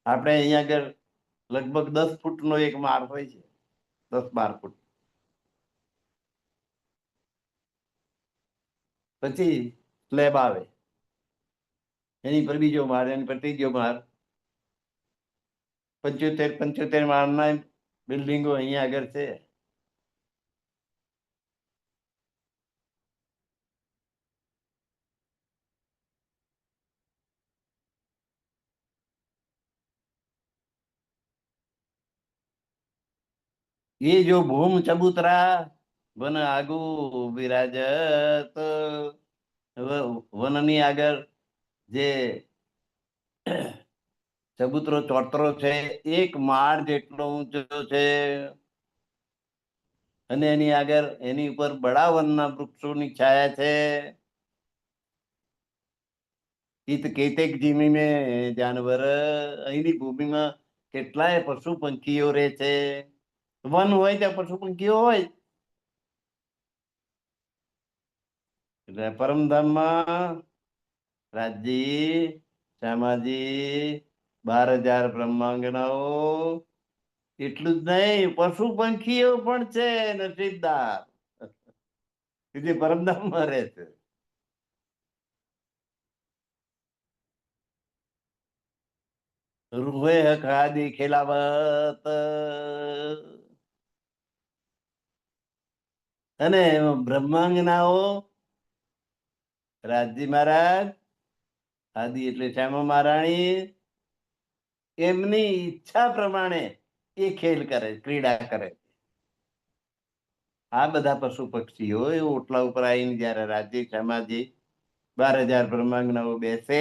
આપણે અહીંયા આગળ લગભગ 10 ફૂટનો એક માળ હોય છે, 10-12 ફૂટ. પછી સ્લેબ આવે, એની પર બીજો માળ, એની પર ત્રીજો માળ. 75 માળના બિલ્ડિંગો અહીંયા આગળ છે. એ જો ભૂમ ચબુતરા વન આગુ બિરાજત, વનની આગળ જે ચબુતરો ચોતરો છે એક માળ જેટલો ઊંચો છે, અને એની આગળ એની ઉપર બડા વનના વૃક્ષોની છાયા છે. ઈત કેતેક જીમી મેં જાનવર, અહીંની ભૂમિમાં કેટલાય પશુ પંખીઓ રહે છે. વન હોય ત્યાં પશુ પંખીઓ હોય. એટલે પરમધામમાં રાજજી, શ્યામાજી, 12,000 બ્રહ્માંગનાઓ, એટલું જ નહીં પશુ પંખીઓ પણ છે નસીબદાર કે જે પરમધામમાં રહે છે. રૂહે ખાદી ખેલાવત, અને બ્રહ્માંગનાઓ રાજજી મહારાજ, આદિ એટલે શ્યામા મહારાણી, એમની ઈચ્છા પ્રમાણે એ ખેલ કરે, ક્રીડા કરે. આ બધા પશુ પક્ષીઓ એ ઓટલા ઉપર આવીને જયારે રાજજી શ્યામાજી 12,000 બ્રહ્માંગનાઓ બેસે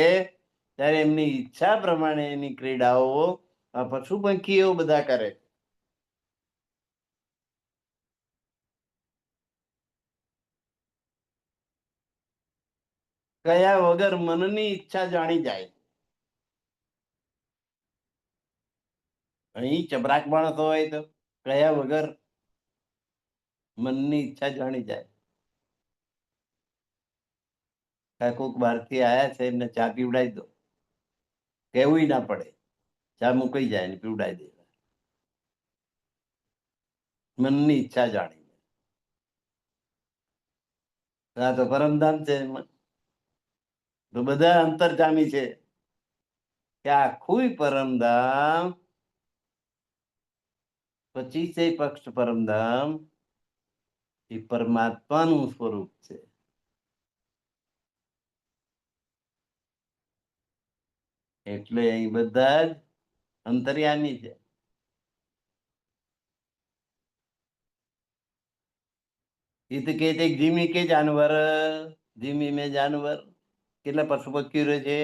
ત્યારે એમની ઈચ્છા પ્રમાણે એની ક્રીડાઓ આ પશુ પંખીઓ બધા કરે. કયા વગર મનની ઈચ્છા જાણી જાય. અહીં ચબરાક માણસ હોય તો કયા વગર મનની ઈચ્છા જાણી જાય. કોઈક બહારથી આયા છે એમને ચા પીવડાવી દો, કેવું ના પડે, ચા મુકાઈ જાય ને પીવડાવી દે. મનની ઈચ્છા જાણી. આ તો પરમધામ છે, તો બધા અંતર્જામી છે કે આખું પરમધામ 25 પક્ષ પરમધામ એ પરમાત્માનું સ્વરૂપ છે. એટલે અહીં બધા જ અંતર્યામી છે. ઈત કેતેક જીમી કે જાનવર, જીમી મેં જાનવર, કેટલા પશુ પક્ષીઓ રહે છે.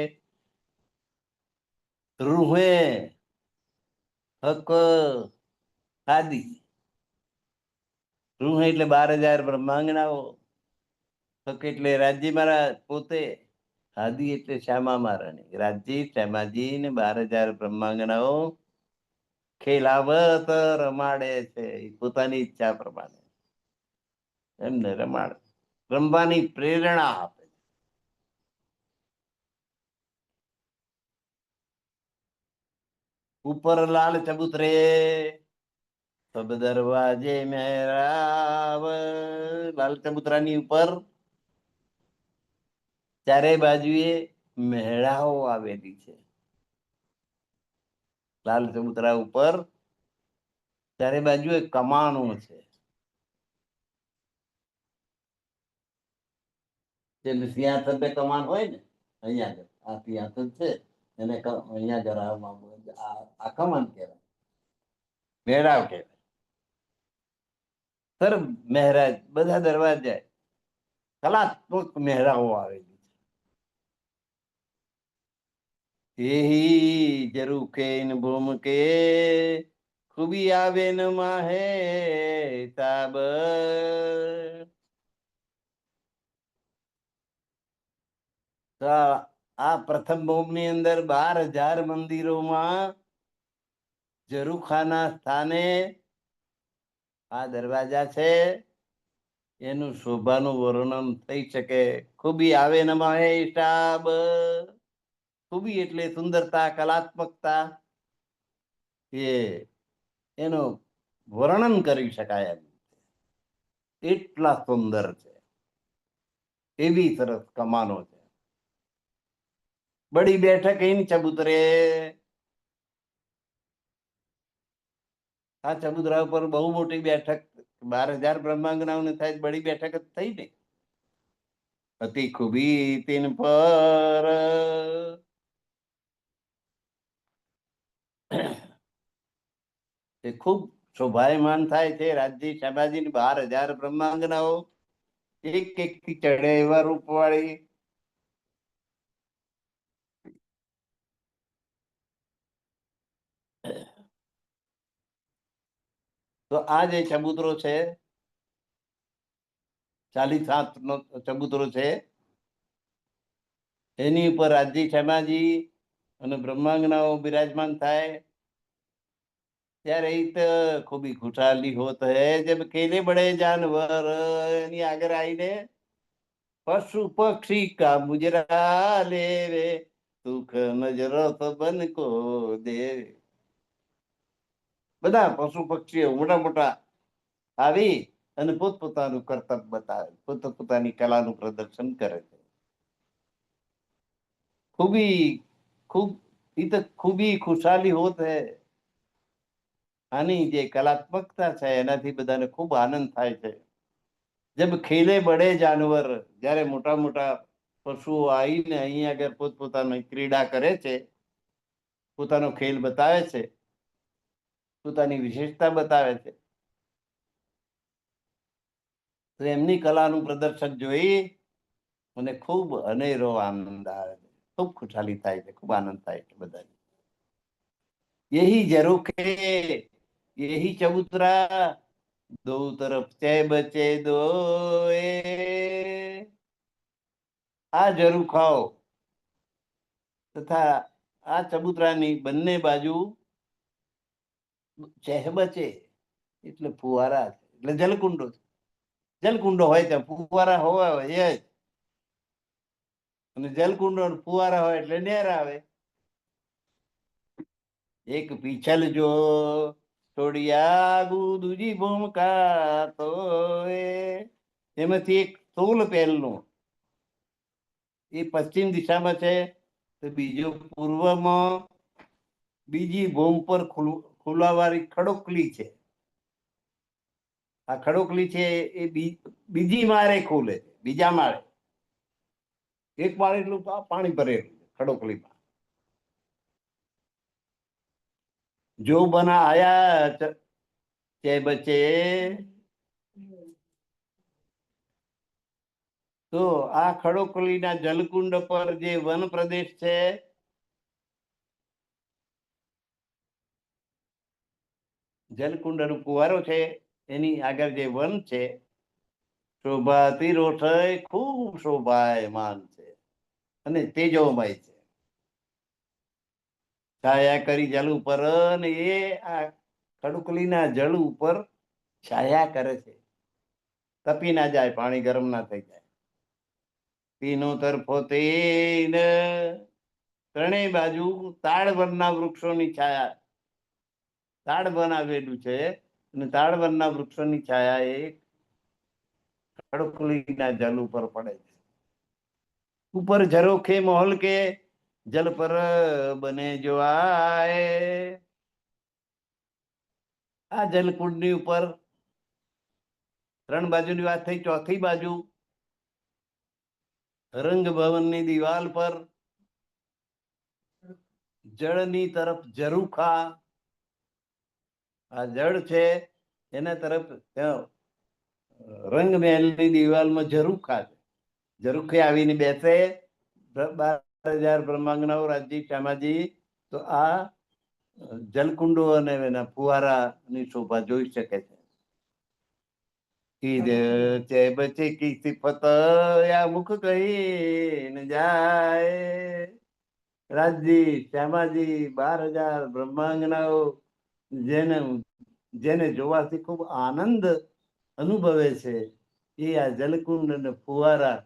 રૂહે હક આદિ, રૂહ એટલે 12,000 બ્રહ્માંગનાઓ, હક એટલે રાજજી મહારાજ પોતે, આદિ એટલે શ્યામા મહારાણી, રાજજી, શ્યામાજી ને 12,000 બ્રહ્માંગનાઓ ખેલાવત રમાડે છે પોતાની ઈચ્છા પ્રમાણે. એમને રમાડે, રમવાની પ્રેરણા આપે. ઉપર લાલ ચબૂતરે સબ દરવાજે મહેરાબ, લાલ ચબૂતરાની ઉપર ચારે બાજુએ મહેડાઓ આવેલી છે. લાલ ચબૂતરા ઉપર ચારે બાજુએ કમાણો છે. સિંહાસન पे કમાન હોય ને, અહીંયા આ સિંહાસન છે એને અહીંયા જરા આ કમાન કહેવાય, મેળાવ કહેવાય. સર મહેરાજ બધા દરવાજા કલાત્મક મહેરાઓ આવેલી છે. એહી જરૂખે ભૂમ કે ખૂબી આવે ન માહે તાબ, આ પ્રથમ ભૂમની અંદર 12,000 મંદિરોમાં ઝરૂખાના સ્થાને આ દરવાજા છે. એનું શોભાનું વર્ણન થઈ શકે. ખૂબી આવે ન માહે હિસાબ, ખૂબી એટલે સુંદરતા, કલાત્મકતા, એ એનું વર્ણન કરી શકાય એમ, એટલા સુંદર છે. એવી સરસ કમાનો છે. બડી બેઠક ઇન ચબૂતરે, આ ચબૂતરા ઉપર બહુ મોટી બેઠક 12,000 બ્રહ્માંગનાઓને થાય, બડી બેઠક જ થઈ ને. અતિ ખૂબી તીન પર, એ ખૂબ શોભાયમાન થાય છે. રાજજી શાબાજી 12,000 બ્રહ્માંગનાઓ એક એક થી ચડે એવા રૂપવાળી. તો આ જે ચબૂતરો છે, 40 નો ચબૂતરો છે, એની ઉપર રાજજી શાબાજી અને બ્રહ્માંગનાઓ બિરાજમાન થાય ત્યારે ઈત ખૂબી ખુશાલી હોત હૈ જબ ખેલે બડે જાનવર. એની આગળ આવીને પશુ પક્ષી કા મુજરા લે રે, સુખ નજરો તો બન કો દે. બધા પશુ પક્ષીઓ મોટા મોટા આવી અને પોતપોતાનું કર્તવ્ય બતાવે, પોતપોતાની કલાનું પ્રદર્શન કરે છે. ખૂબી ખૂબ ઈ તો ખૂબી ખુશાલી હોત હૈ. આની જે કલાત્મકતા છે એનાથી બધાને ખૂબ આનંદ થાય છે. જબ ખેલે બડે જાનવર, જ્યારે મોટા મોટા પશુઓ આવીને અહીં આગળ પોતપોતાની ક્રીડા કરે છે, પોતાનો ખેલ બતાવે છે, પોતાની વિશેષતા બતાવે છે, તો એમની કલાનું પ્રદર્શન જોઈ મને ખૂબ અનેરો આનંદ આવે છે, ખૂબ ખુશાલી થાય છે, ખૂબ આનંદ થાય છે બધાને. यही झरोखे, यही चबूतरा, दो तरफ चे बचे दो. આ ઝરૂખાઓ તથા આ ચબૂતરાની બંને બાજુ ચહેબચે એટલે ફુવારા, એટલે જલકુંડો. જલકુંડો હોય ત્યાં ફુવારા હોય જ, અને જલકુંડો ફુવારા હોય એટલે નેર આવે. એક પીછલ જો થોડિયા દૂજી ભૂમકા તો એમાંથી એક તોલ પહેલનું એ પશ્ચિમ દિશામાં છે, તો બીજો પૂર્વમાં બીજી ભૂમ પર ખુલવાવાળી ખડોકલી છે. આ ખડોકલી છે એ બીજી માળે ખુલે, બીજા માળે. એક માળે એટલું પાણી ભરેલું ખડોકલીમાં. જો બના આયા ચે બચે, તો આ ખડોકલીના જલકુંડ પર જે વન પ્રદેશ છે, જલકુંડનો ફુવારો છે, એની આગળ જે વન છે, શોભાતી રોષય ખૂબ શોભાયમાન છે અને તેજોમય છે. છાયા કરી જલ ઉપર, અને એ આ ખડુકલીના જળ ઉપર છાયા કરે છે. તપી ના જાય, પાણી ગરમ ના થઈ જાય. તીનો તરફો તેન, ત્રણેય બાજુ તાડ વનના વૃક્ષોની છાયા, તાડ વન આવેલું છે, અને તાડ વનના વૃક્ષોની છાયા એ ખડુકલીના જલ ઉપર પડે છે. ઉપર ઝરોખે મોહલ કે જલ પર બને જો આય. આ જલકુંડની ઉપર ત્રણ બાજુની વાત થઈ. ચોથી બાજુ રંગ ભવનની દિવાલ પર જળની તરફ ઝરૂખા, આ જળ છે એના તરફ રંગ મહેલની દિવાલમાં ઝરૂખા છે. ઝરૂખે આવીને બેસે 12,000 બ્રહ્માંગનાઓ રાજજી શામાજી, તો આ જલકુંડો અને એના ફુવારાની શોભા જોઈ શકે છે. ચે બચે કી સિફત યા મુખ કહી ન જાય. રાજજી શ્યામાજી 12,000 બ્રહ્માંગનાઓ જેને જેને જોવાથી ખૂબ આનંદ અનુભવે છે, એ આ જલકુંડ અને ફુવારા,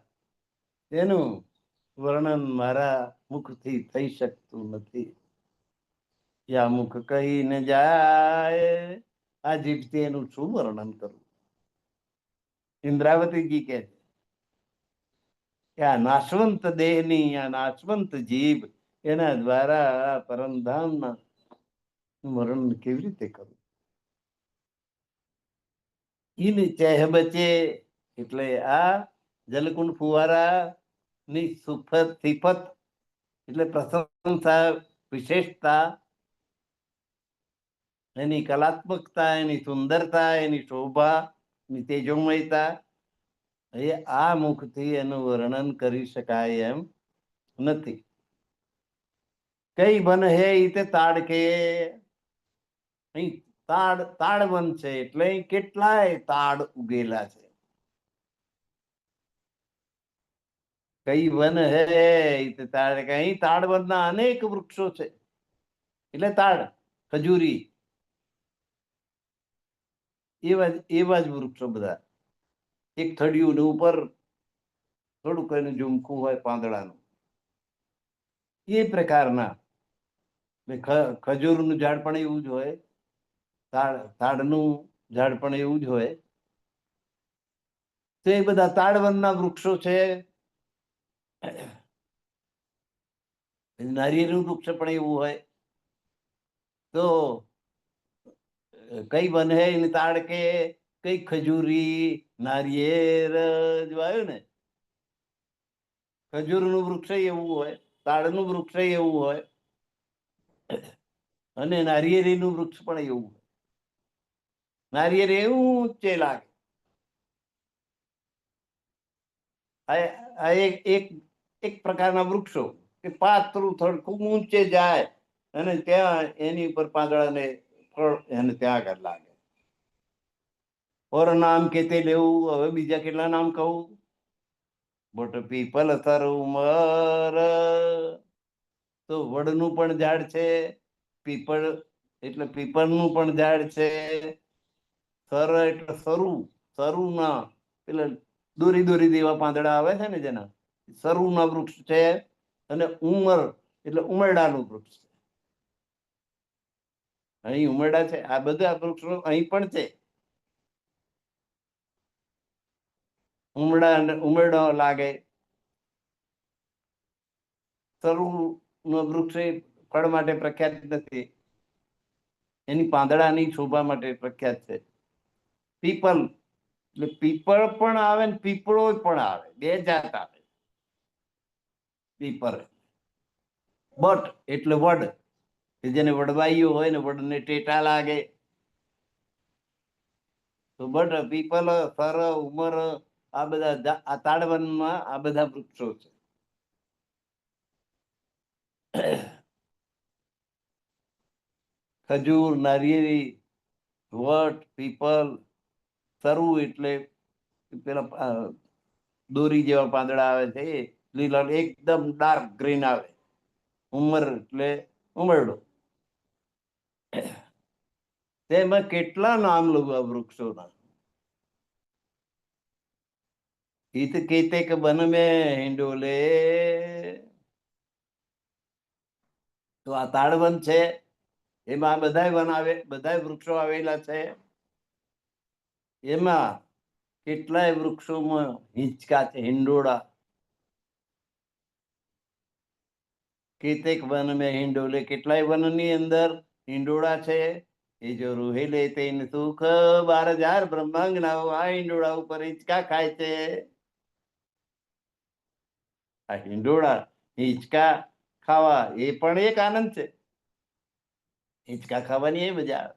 એનું વર્ણન મારા મુખથી થઈ શકતું નથી. યા મુખ કહી ન જાય, આ જીભથી એનું શું વર્ણન કરું. ઇન્દ્રાવતીજી કે આ નાશવંત દેહની, આ નાશવંત જીભ, એના દ્વારા પરમધામના વર્ણન કેવી રીતે કરું. ઈન ચેહ બચે એટલે આ જલકુંડ ફુવારા ની સિફત એટલે પ્રશંસા, વિશેષતા, એની કલાત્મકતા, એની સુંદરતા, એની શોભા, એની તેજોમયતા, એ આ મુખથી એનું વર્ણન કરી શકાય એમ નથી. કઈ વન હે તે તાડ કે, અહીં તાડ વન છે એટલે અહીં કેટલાય તાડ ઉગેલા છે. કઈ વન હે તે તાડ કે, અહીં તાડ વનના અનેક વૃક્ષો છે. એટલે તાડ, ખજૂરી, એવા જ વૃક્ષો બધા. એક થડિયું ને ઉપર થોડુંક એનું ઝુમકું હોય પાંદડાનું, એ પ્રકારના. ખજૂરનું ઝાડ પણ એવું જ હોય, તાડનું ઝાડ પણ એવું જ હોય. તો એ બધા તાડવનના વૃક્ષો છે. નારિયેળનું વૃક્ષ પણ એવું હોય. તો કઈ વન હે ને તાડ કે, કઈ ખજૂરી, નારિયેર જો આવ્યું ને, ખજૂરનું વૃક્ષ એવું હોય, તાડનું વૃક્ષ એવું હોય, અને નારિયેળીનું વૃક્ષ પણ એવું હોય. નારિયેળ એવું ઊંચે લાગે. આ એક પ્રકારના વૃક્ષો કે પાતળું થોડું ખૂબ ઊંચે જાય અને ત્યાં એની ઉપર પાંદડાને ફળ એને ત્યાં આગળ લાગે. ઓર નામ કેતે લેવું, હવે બીજા કેટલા નામ કહું? બટ પીપલ સર ઉમર, તો વડનું પણ ઝાડ છે, પીપળ એટલે પીપળનું પણ ઝાડ છે. સર એટલે સરું ના એટલે દોરી દોરી દેવા પાંદડા આવે છે ને જેના, સરુના વૃક્ષ છે. અને ઉમર એટલે ઉમરડાનું વૃક્ષ છે. અહીં ઉમરડા છે. આ બધા વૃક્ષો અહીં પણ છે. ઉમરડો લાગે. સરુનો વૃક્ષ ફળ માટે પ્રખ્યાત નથી, એની પાંદડાની શોભા માટે પ્રખ્યાત છે. પીપલ એટલે પીપળ પણ આવે ને પીપળો પણ આવે, બે જાત આવે. પીપળ બટ એટલે વડ, કે જેને વડવાઈઓ હોય ને વડને ટેટા લાગે. તો બટ, પીપલ, સર, ઉમર, આ બધા આ તાડવનમાં આ બધા વૃક્ષો છે. ખજૂર, નારિયેળી, વટ, પીપલ, સરુ એટલે પેલા દોરી જેવા પાંદડા આવે છે એ લીલા, એકદમ ડાર્ક ગ્રીન આવે. ઉમર એટલે ઉમરડો. તેમાં કેટલા નામ લઉં આ વૃક્ષોના. હિત કેતેક બન મેં હિંડોલે, તો આ તાડવન છે, એમાં બધા વન આવે, બધા વૃક્ષો આવેલા છે. એમાં કેટલાય વૃક્ષોમાં હિંચકા છે, હિંડોળા. કેતેક વન મેં હિંડોલે, કેટલાય વનની અંદર હિંડોળા છે. એ જો રોહેલે તેન સુખ, 12,000 બ્રહ્માંગનાઓ આ હિંડોળા ઉપર હિંચકા ખાય છે. આ હિંડોળા, હિંચકા ખાવા એ પણ એક આનંદ છે. હિંચકા ખાવાની એ મજા આવે.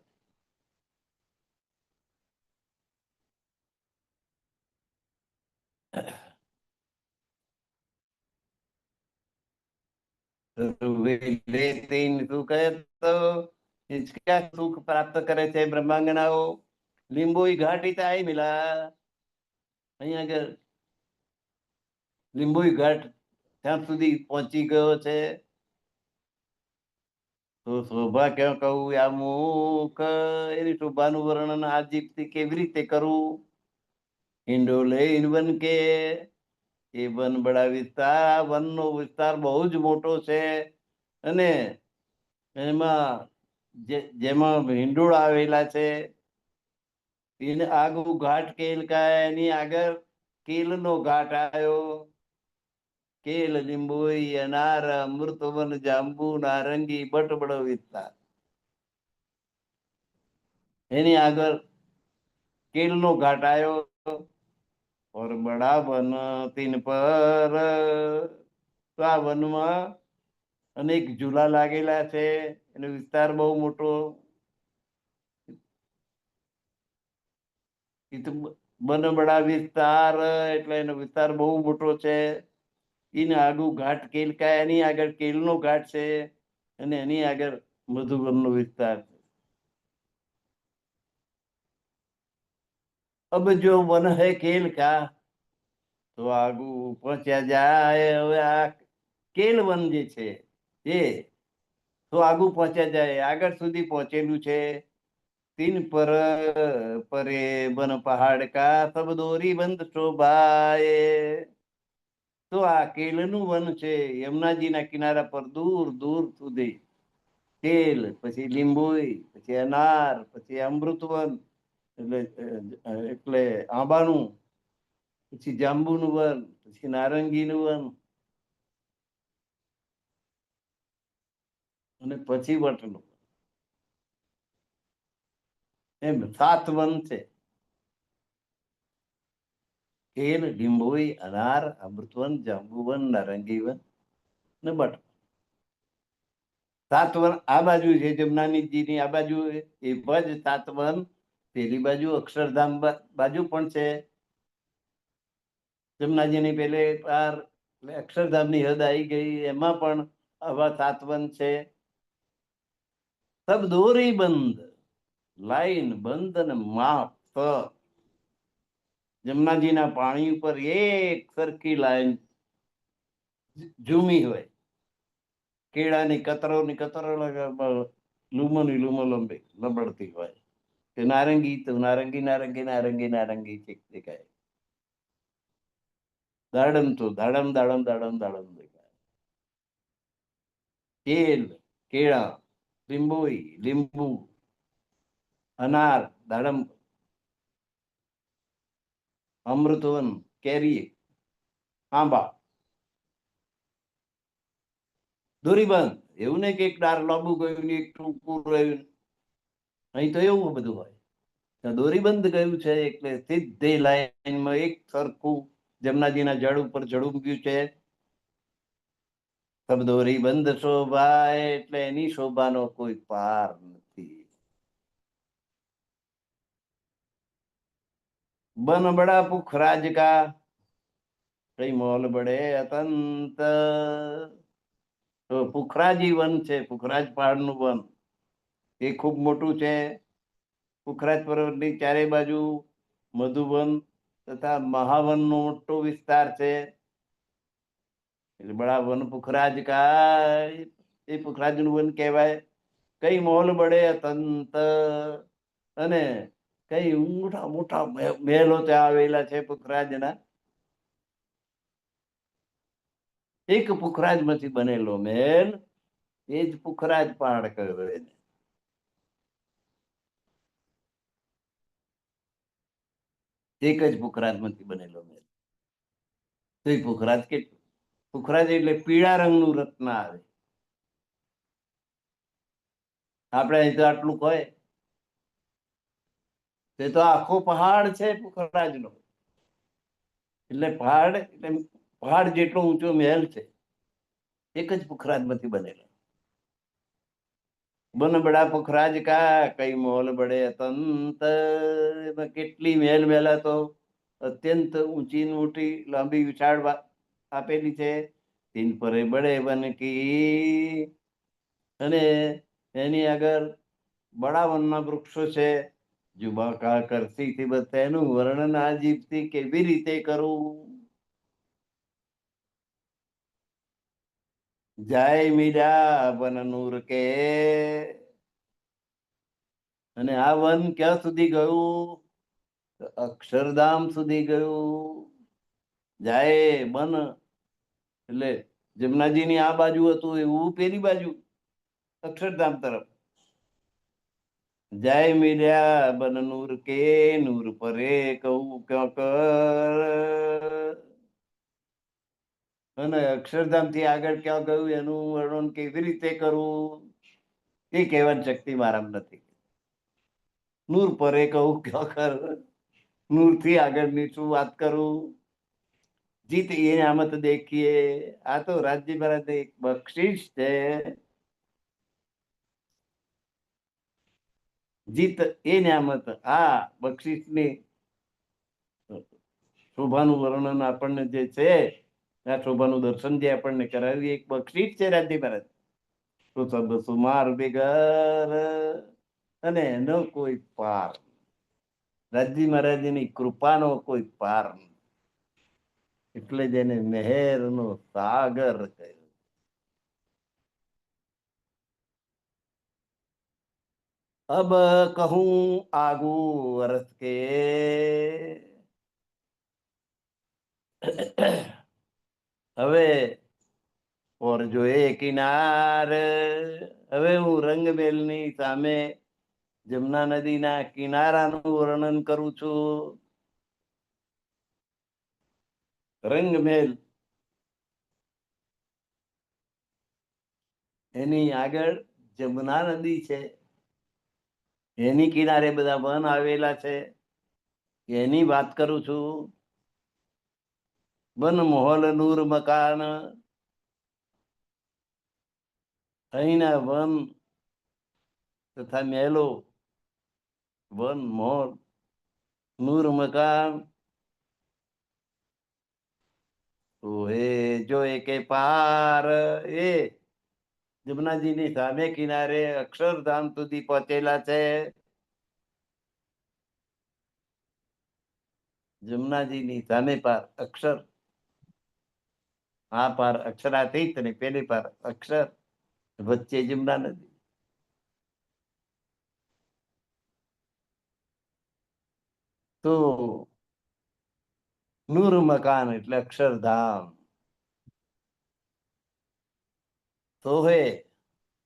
હિંચકા સુખ પ્રાપ્ત કરે છે બ્રહ્માંગનાઓ. લીંબોઈ ઘાટી તાઈ મિલા, અહીંયા આગળ લીંબોઈ ઘાટ ત્યાં સુધી પહોંચી ગયો છે. તો શોભા ક્યાં કહું આ મુખ, એની શોભાનું વર્ણન આ જીભથી કેવી રીતે કરું? હિંડોલે વન કે, એ વન બડા વિસ્તાર, વનનો વિસ્તાર બહુ જ મોટો છે. અને એમાં જેમાં હિંડોળા આવેલા છે, એને આગળ ઘાટ કેલ કા, એની આગળ કેલનો ઘાટ આવ્યો. કેલ, લીંબોઈ, અનાર, અમૃતવન, જાંબુ, નારંગી, બટબડો વિસ્તાર. એની આગળ કેલનો ઘાટ આવ્યો. ઓર બડા વન તીન પર, તો આ વનમાં અનેક ઝૂલા લાગેલા છે. એનો વિસ્તાર બહુ મોટો. એ તો બન બડા વિસ્તાર એટલે એનો વિસ્તાર બહુ મોટો છે. એને આગળ ઘાટ કેલકા, એની આગળ કેલનો ઘાટ છે, અને એની આગળ મધુવનનો વિસ્તાર છે. અબ જો વન હે કેલ કા, તો આગુ પહોંચ્યા જાય. હવે આ કેલ વન જે છે એ તો આગુ પહોંચ્યા જાય, આગળ સુધી પહોંચેલું છે. તીન પર પરે બન પહાડ કા, સબ દોરી બંધ શોભાએ. તો આ કેલનું વન છે, યમુનાજીના કિનારા પર દૂર દૂર સુધી કેલ, પછી લીંબોઈ, પછી અનાર, પછી અમૃતવન એટલે એટલે આંબાનું, પછી જાંબુનું વન, પછી નારંગીનું વન, અને પછી વટનું. એમ 7 વન છે: કેલ, લીંબોઈ, અનાર, અમૃતવન, જાંબુવન, નારંગી વન ને બટ. 7 વન આ બાજુ છે, જમનાનીજીની આ બાજુ એ ભજ 7 વન. પેલી બાજુ અક્ષરધામ બાજુ પણ છે. જમનાજીની પેલે પાર અક્ષરધામની હદ આવી ગઈ, એમાં પણ આવા 7 વન છે. સબ દોરી બંધ, લાઈન બંધ અને માપ. જમનાજીના પાણી ઉપર એક સરખી લાઈન ઝૂમી હોય, કેળાની કતરોની કતરો લૂમોની લૂમો લબડતી હોય. કે નારંગી તો નારંગી નારંગી નારંગી નારંગી દેખાય. દાડમ તો દાડમ દાડમ દાડમ દાડમ દેખાય. કેલ, કેળા, લીંબોઈ, લીંબુ, અનાર, દાડમ, અમૃતવન, કેરી, આંબા. દોરીબંધ, એવું નહીં કે એક ડાર લાંબુ ગયું ને એક ટૂંકું રહ્યું. અહીં તો એવું બધું હોય. દોરીબંધ ગયું છે એટલે સીધી લાઈનમાં એક સરખું જમનાજીના જળ ઉપર જડું ગયું છે. સબ દોરી બંધ શોભાય એટલે એની શોભાનો કોઈ પાર નથી. બન બડા પુખરાજ કા, કઈ મોલ બડે અતંત. તો પુખરાજી વન છે, પુખરાજ પહાડનું વન, એ ખૂબ મોટું છે. પુખરાજ પર્વતની ચારે બાજુ મધુવન તથા મહાવનનો મોટો વિસ્તાર છે. એટલે બડા વન પુખરાજ કા, એ પુખરાજનું વન કહેવાય. કઈ મોલ બડે અતંત, અને કઈ મોટા મોટા મહેલો ત્યાં આવેલા છે પુખરાજના. એક પુખરાજમાંથી બનેલો મહેલ એ જ પુખરાજ પહાડ કહેવાય એને. એક જ પુખરાજમાંથી બનેલો મહેલ. તો એ પુખરાજ કેટલું? પુખરાજ એટલે પીળા રંગનું રત્ન આવે. આપણે અહીં તો આટલું હોય, તે તો આખો પહાડ છે પુખરાજનો. એટલે પહાડ જેટલો ઊંચો મહેલ છે, એક જ પુખરાજમાંથી બનેલો. બન બડા પુખરાજ કા, કઈ મોલ બડે અતંત. એમાં કેટલી મહેલ મહેલા તો અત્યંત ઊંચી મોટી લાંબી વિશાળ આપેલી છે. તીન પરે બડે વન કી, અને એની આગળ બડા વનના વૃક્ષો છે. જુબા કા કરતી થી બસ એનું વર્ણન આ જીભથી કેવી રીતે કરું. જાય મીરા વન નૂર કે, અને આ વન ક્યાં સુધી ગયું? અક્ષરધામ સુધી ગયું. જાય બન એટલે જમનાજીની આ બાજુ હતું એવું પેલી બાજુ અક્ષરધામ તરફ. જાય મીર્યા બન નૂર કે, નૂર પરે કહું ક્યાં કર. અને અક્ષરધામ થી આગળ ક્યાં ગયું એનું વર્ણન કેવી રીતે કરવું, એ કહેવાની શક્તિ મારામાં નથી. નૂર પરે કહું ક્યાં કર, નૂર થી આગળની શું વાત કરું. જીત એ નામત દેખીએ, આ તો રાજ્ય મહારાજ એક બક્ષિસ છે. જીત એ નામત, આ બક્ષિસની શોભાનું વર્ણન આપણને જે છે, આ શોભાનું દર્શન જે આપણને કરાવ્યું, એક બક્ષીસ છે રાજ્ય મહારાજ. તો સબ સુમાર બેગર અને એનો કોઈ પાર. રાજ્ય મહારાજની કૃપાનો કોઈ પાર નથી. એટલે જ એને મહેરનો સાગર કહ્યો. અબ કહું આગુ વરસ કે, હવે ઓર જો એ કિનાર, હવે હું રંગમેલની સામે જમના નદીના કિનારાનું વર્ણન કરું છું. રંગમેલ એની આગળ જમના નદી છે, એની કિનારે બધા વન આવેલા છે, એની વાત કરું છું. વન મોહલ નૂર મકાન, અહીંના વન તથા મહેલો, વન મોહલ નૂર મકાન, તો હે જો એકે પાર, એ જમનાજીની સામે કિનારે અક્ષરધામ સુધી પહોંચેલા છે. જમનાજીની સામે પાર અક્ષર, આ પાર અક્ષરાતીત અને પેલી પાર અક્ષર, વચ્ચે જમના નદી. તો નૂર મકાન એટલે અક્ષરધામ. તો હે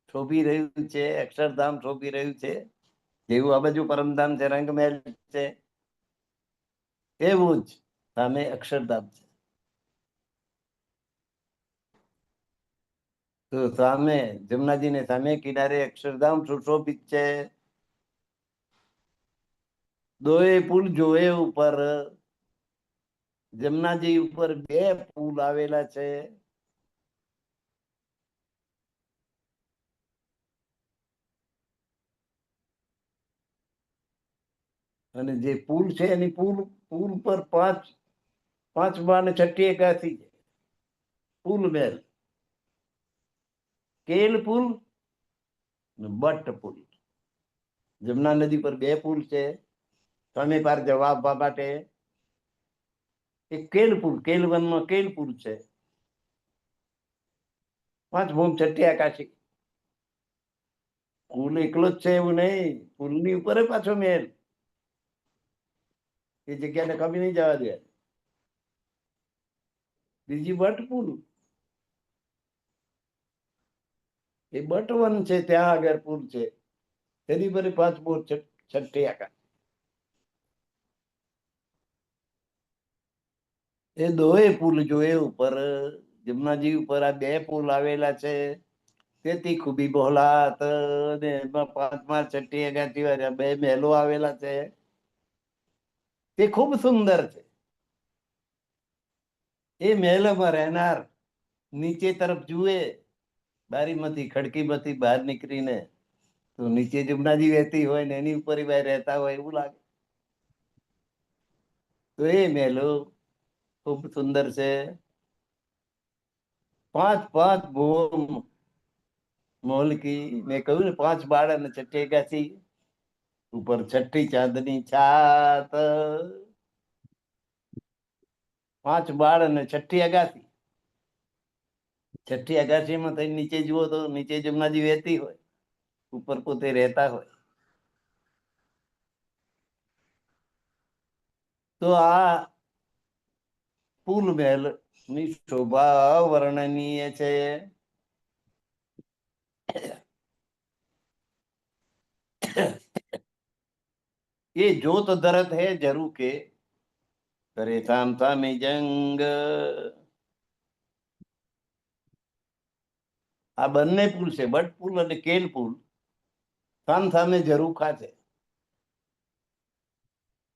શોભી રહ્યું છે, અક્ષરધામ શોભી રહ્યું છે. જેવું આ બાજુ પરમધામ છે, રંગમહેલ છે, એવું જ સામે અક્ષરધામ છે. તો સામે જમનાજીને સામે કિનારે અક્ષરધામ સુશોભિત છે. દોએ પુલ જોએ ઉપર, જમનાજી ઉપર બે પુલ આવેલા છે. અને જે પુલ છે એની પુલ પુલ પર પાંચ બાર ને છઠ્ઠી એકાસી છે. પુલ બેલ, કેલ પુલ, બટ પુલ. જમના નદી પર બે પુલ છે. સામે પાર જવા આવવા માટે એક કેલ પુલ, કેલ વનમાં કેલ પુલ છે. 5 ભૂમ છઠ્ઠી આકાશી. પુલ એકલો જ છે એવું નહીં, પુલની ઉપર પાછો મહેલ. એ જગ્યાને કમી નહીં જવા દે. બીજી બટ પુલ, એ બટવન છે, ત્યાં આગળ પુલ છે. તેની પર 5 ભૂમ છઠ્ઠી આકાશ. એ દોએ પુલ જોયે ઉપર, જમનાજી ઉપર આ બે પુલ આવેલા છે. તેથી ખૂબી બહોલાત, ને એમાં 5 છઠ્ઠી એકાસી વાળા બે મહેલો આવેલા છે. તે ખૂબ સુંદર છે. એ મહેલમાં રહેનાર નીચે તરફ જુએ, બારીમાંથી ખડકીમાંથી બહાર નીકળીને, તો નીચે જમનાજી વહેતી હોય ને એની ઉપર રહેતા હોય એવું લાગે. તો એ મહેલો ખૂબ સુંદર છે. 5 ભૂમ મોલ કી, મેં કહ્યું ને 5 બાળ અને છઠ્ઠી એકાસી, ઉપર છઠ્ઠી ચાંદની છાત. 5 બાળ અને છઠ્ઠી અગાસી. છઠ્ઠી અગાસીમાં થઈ નીચે જુઓ તો નીચે જમનાજી વહેતી હોય, ઉપર પોતે રહેતા હોય. તો આ પુલ મહેલ ની શોભા વર્ણનીય છે. ये जोत दरद है जरू के, करे साम सामे जंग. આ બંને પુલ છે, બટ પુલ અને કેલ પુલ, સામ સામે ઝરૂખા છે.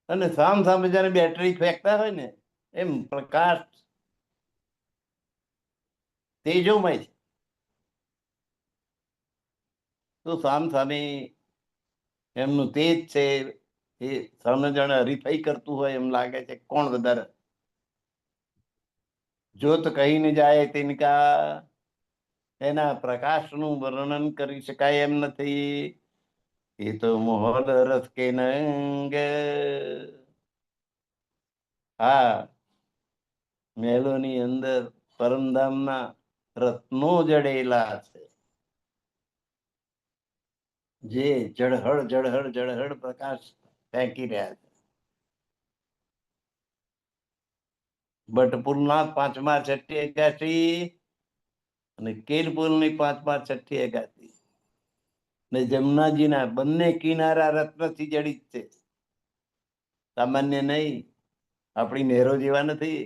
અને સામ સામે જયારે બેટરી ફેંકતા હોય ને એમ પ્રકાશ તેજોમય છે. તો સામ સામે એમનું તેજ છે, એ સામે જાણે હરીફાઈ કરતું હોય એમ લાગે છે, કોણ વધારે જ્યોત કહીને જાય તિનકા, એના પ્રકાશનું વર્ણન કરી શકાય એમ નથી. એ તો મોહલ રસ કે નંગ. હા, મહેલોની અંદર પરમધામના રત્નો જડેલા છે, જે જળહળ જળહળ જળહળ પ્રકાશ ફેંકી રહ્યા છે. બટપુરના 5મા છઠ્ઠી એકાદશી અને કેરપુરની 5મા છઠ્ઠી એકાદશી ને જમનાજીના બંને કિનારા રત્નથી જડિત છે. સામાન્ય નહીં, આપણી નહેરો જેવા નથી.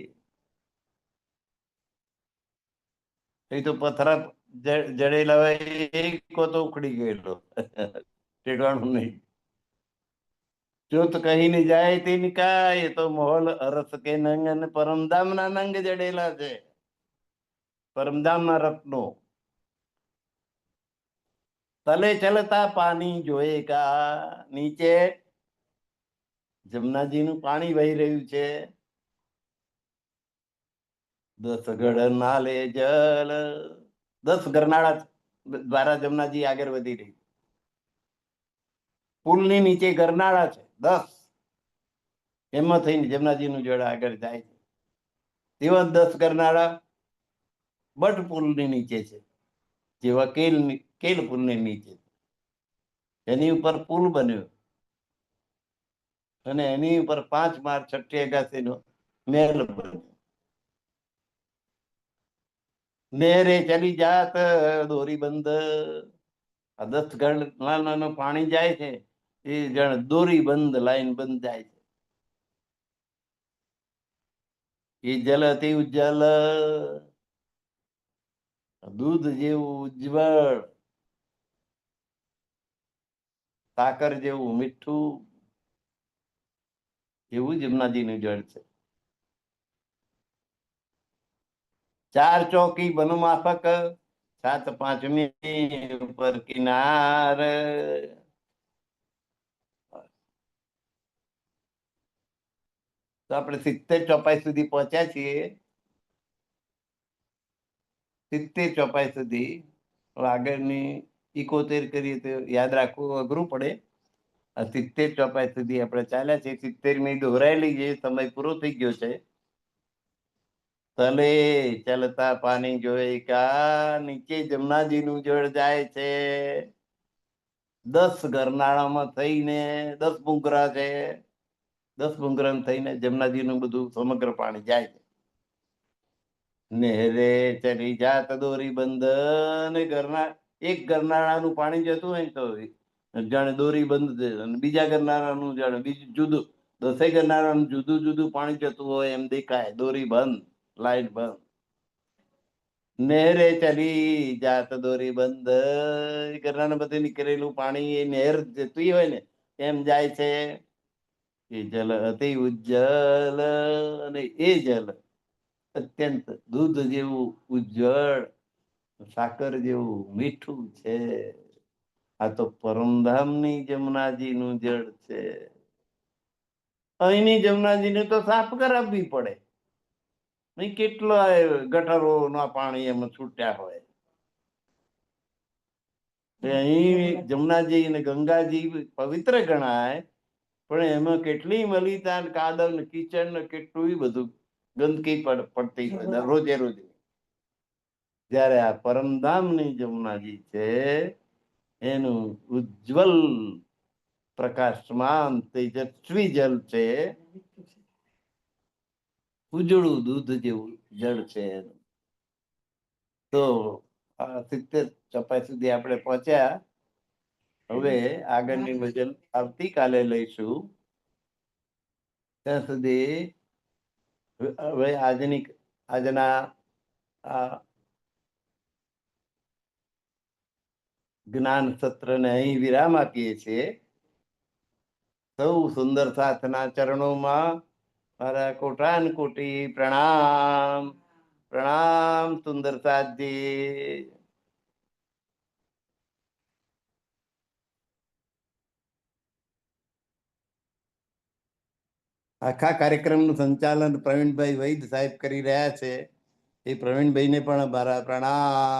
એ તો પથરા જડેલા હોય, એક તો ઉખડી ગયેલો, ઠેકાણું નહીં. જ્યોત કહીને જાય તિનકા, એ તો મોહલ અરસ કે નંગ અને પરમધામના નંગ જડેલા છે, પરમધામના રત્નો. તલે ચલતા પાણી જોયેગા, નીચે જમનાજીનું પાણી વહી રહ્યું છે. 10 ગઢ નાલે જલ, 10 ગરનાળા દ્વારા જમનાજી આગળ વધી રહી. પુલની નીચે ગરનાળા છે 10, એમાં થઈને જમનાજીનું જળ આગળ જાય છે. તેવા 10 ગરનાળા બટ પુલની નીચે છે, જેવા કેલ પુલની નીચે. એની ઉપર પુલ બન્યો અને એની ઉપર 5 માળ છઠ્ઠી એકાદશીનો મહેલ બન્યો. નેરે ચલી જાત દોરી બંધ, આ 10 ગરનાળાનું પાણી જાય છે, એ જાણે દોરી બંધ, લાઈન બંધ જાય છે. એ જલ અતિ ઉજ્જલ, દૂધ જેવું ઉજ્જવળ, સાકર જેવું મીઠું, એવું જમનાજીનું જળ છે. 4 ચોકી બનમાફક, 7 પાંચમી ઉપર કિનાર. તો આપણે 70 ચોપાઈ સુધી પહોંચ્યા છીએ. 70 ચોપાઈ સુધી. આગળની 71 કરીએ તો યાદ રાખવું અઘરું પડે. 70 ચોપાઈ સુધી આપણે ચાલ્યા છે. 70મી દોહરાયેલી છે, સમય પૂરો થઈ ગયો છે. તલે ચાલતા પાણી જોઈ કા, નીચે જમનાજીનું જળ જાય છે. 10 ગરનાળામાં થઈને 10 બુંગરા છે, 10 બુંગરા થઈને જમનાજીનું બધું સમગ્ર પાણી જાય છે. નેરે ચલી જાત દોરી બંધ, ને એક ગરનાળાનું પાણી જતું હોય તો જાણે દોરી બંધ છે, અને બીજા ગરનાળાનું જાણે બીજું જુદું, 10 ગરનાળાનું જુદું જુદું પાણી જતું હોય એમ દેખાય. દોરી બંધ, લાઈન બંધ. નેરે ચલી જાત દોરી બંધ, ગરનાળા બધે નીકળેલું પાણી એ નહેર જતી હોય ને એમ જાય છે. એ જલ અતિ ઉજ્જલ, અને એ જલ અત્યંત દૂધ જેવું ઉજ્જળ, સાકર જેવું મીઠું છે. આ તો પરમધામની જમનાજીનું જળ છે. અહીંની જમનાજીને તો સાફ કરાવવી પડે, નહીં કેટલા ગટરોના પાણી એમાં છૂટ્યા હોય. અહીં જમનાજી અને ગંગાજી પવિત્ર ગણાય, પણ એમાં કેટલી મલિતા, કાદવ ને કીચડ ને કેટલું બધું ગંદકી પડતી હોય રોજે રોજે. જ્યારે આ પરમધામની જમનાજી છે, એનું ઉજ્જવલ પ્રકાશમાન તેજસ્વી જલ છે, ઉજળું દૂધ જેવું જળ છે. તો આ 70 ચોપાઈ સુધી આપણે પહોંચ્યા. હવે આગળની મજલ આવતીકાલે લઈશું. ત્યાં સુધી હવે આજના આ જ્ઞાન સત્રને અહીં વિરામ આપીએ છીએ. સૌ સુંદર સાથના ચરણોમાં મારા કોટાન કોટી પ્રણામ. પ્રણામ સુંદર સાથજી. આખા કાર્યક્રમનું સંચાલન પ્રવીણભાઈ વૈદ સાહેબ કરી રહ્યા છે. એ પ્રવીણભાઈને પણ મારા પ્રણામ.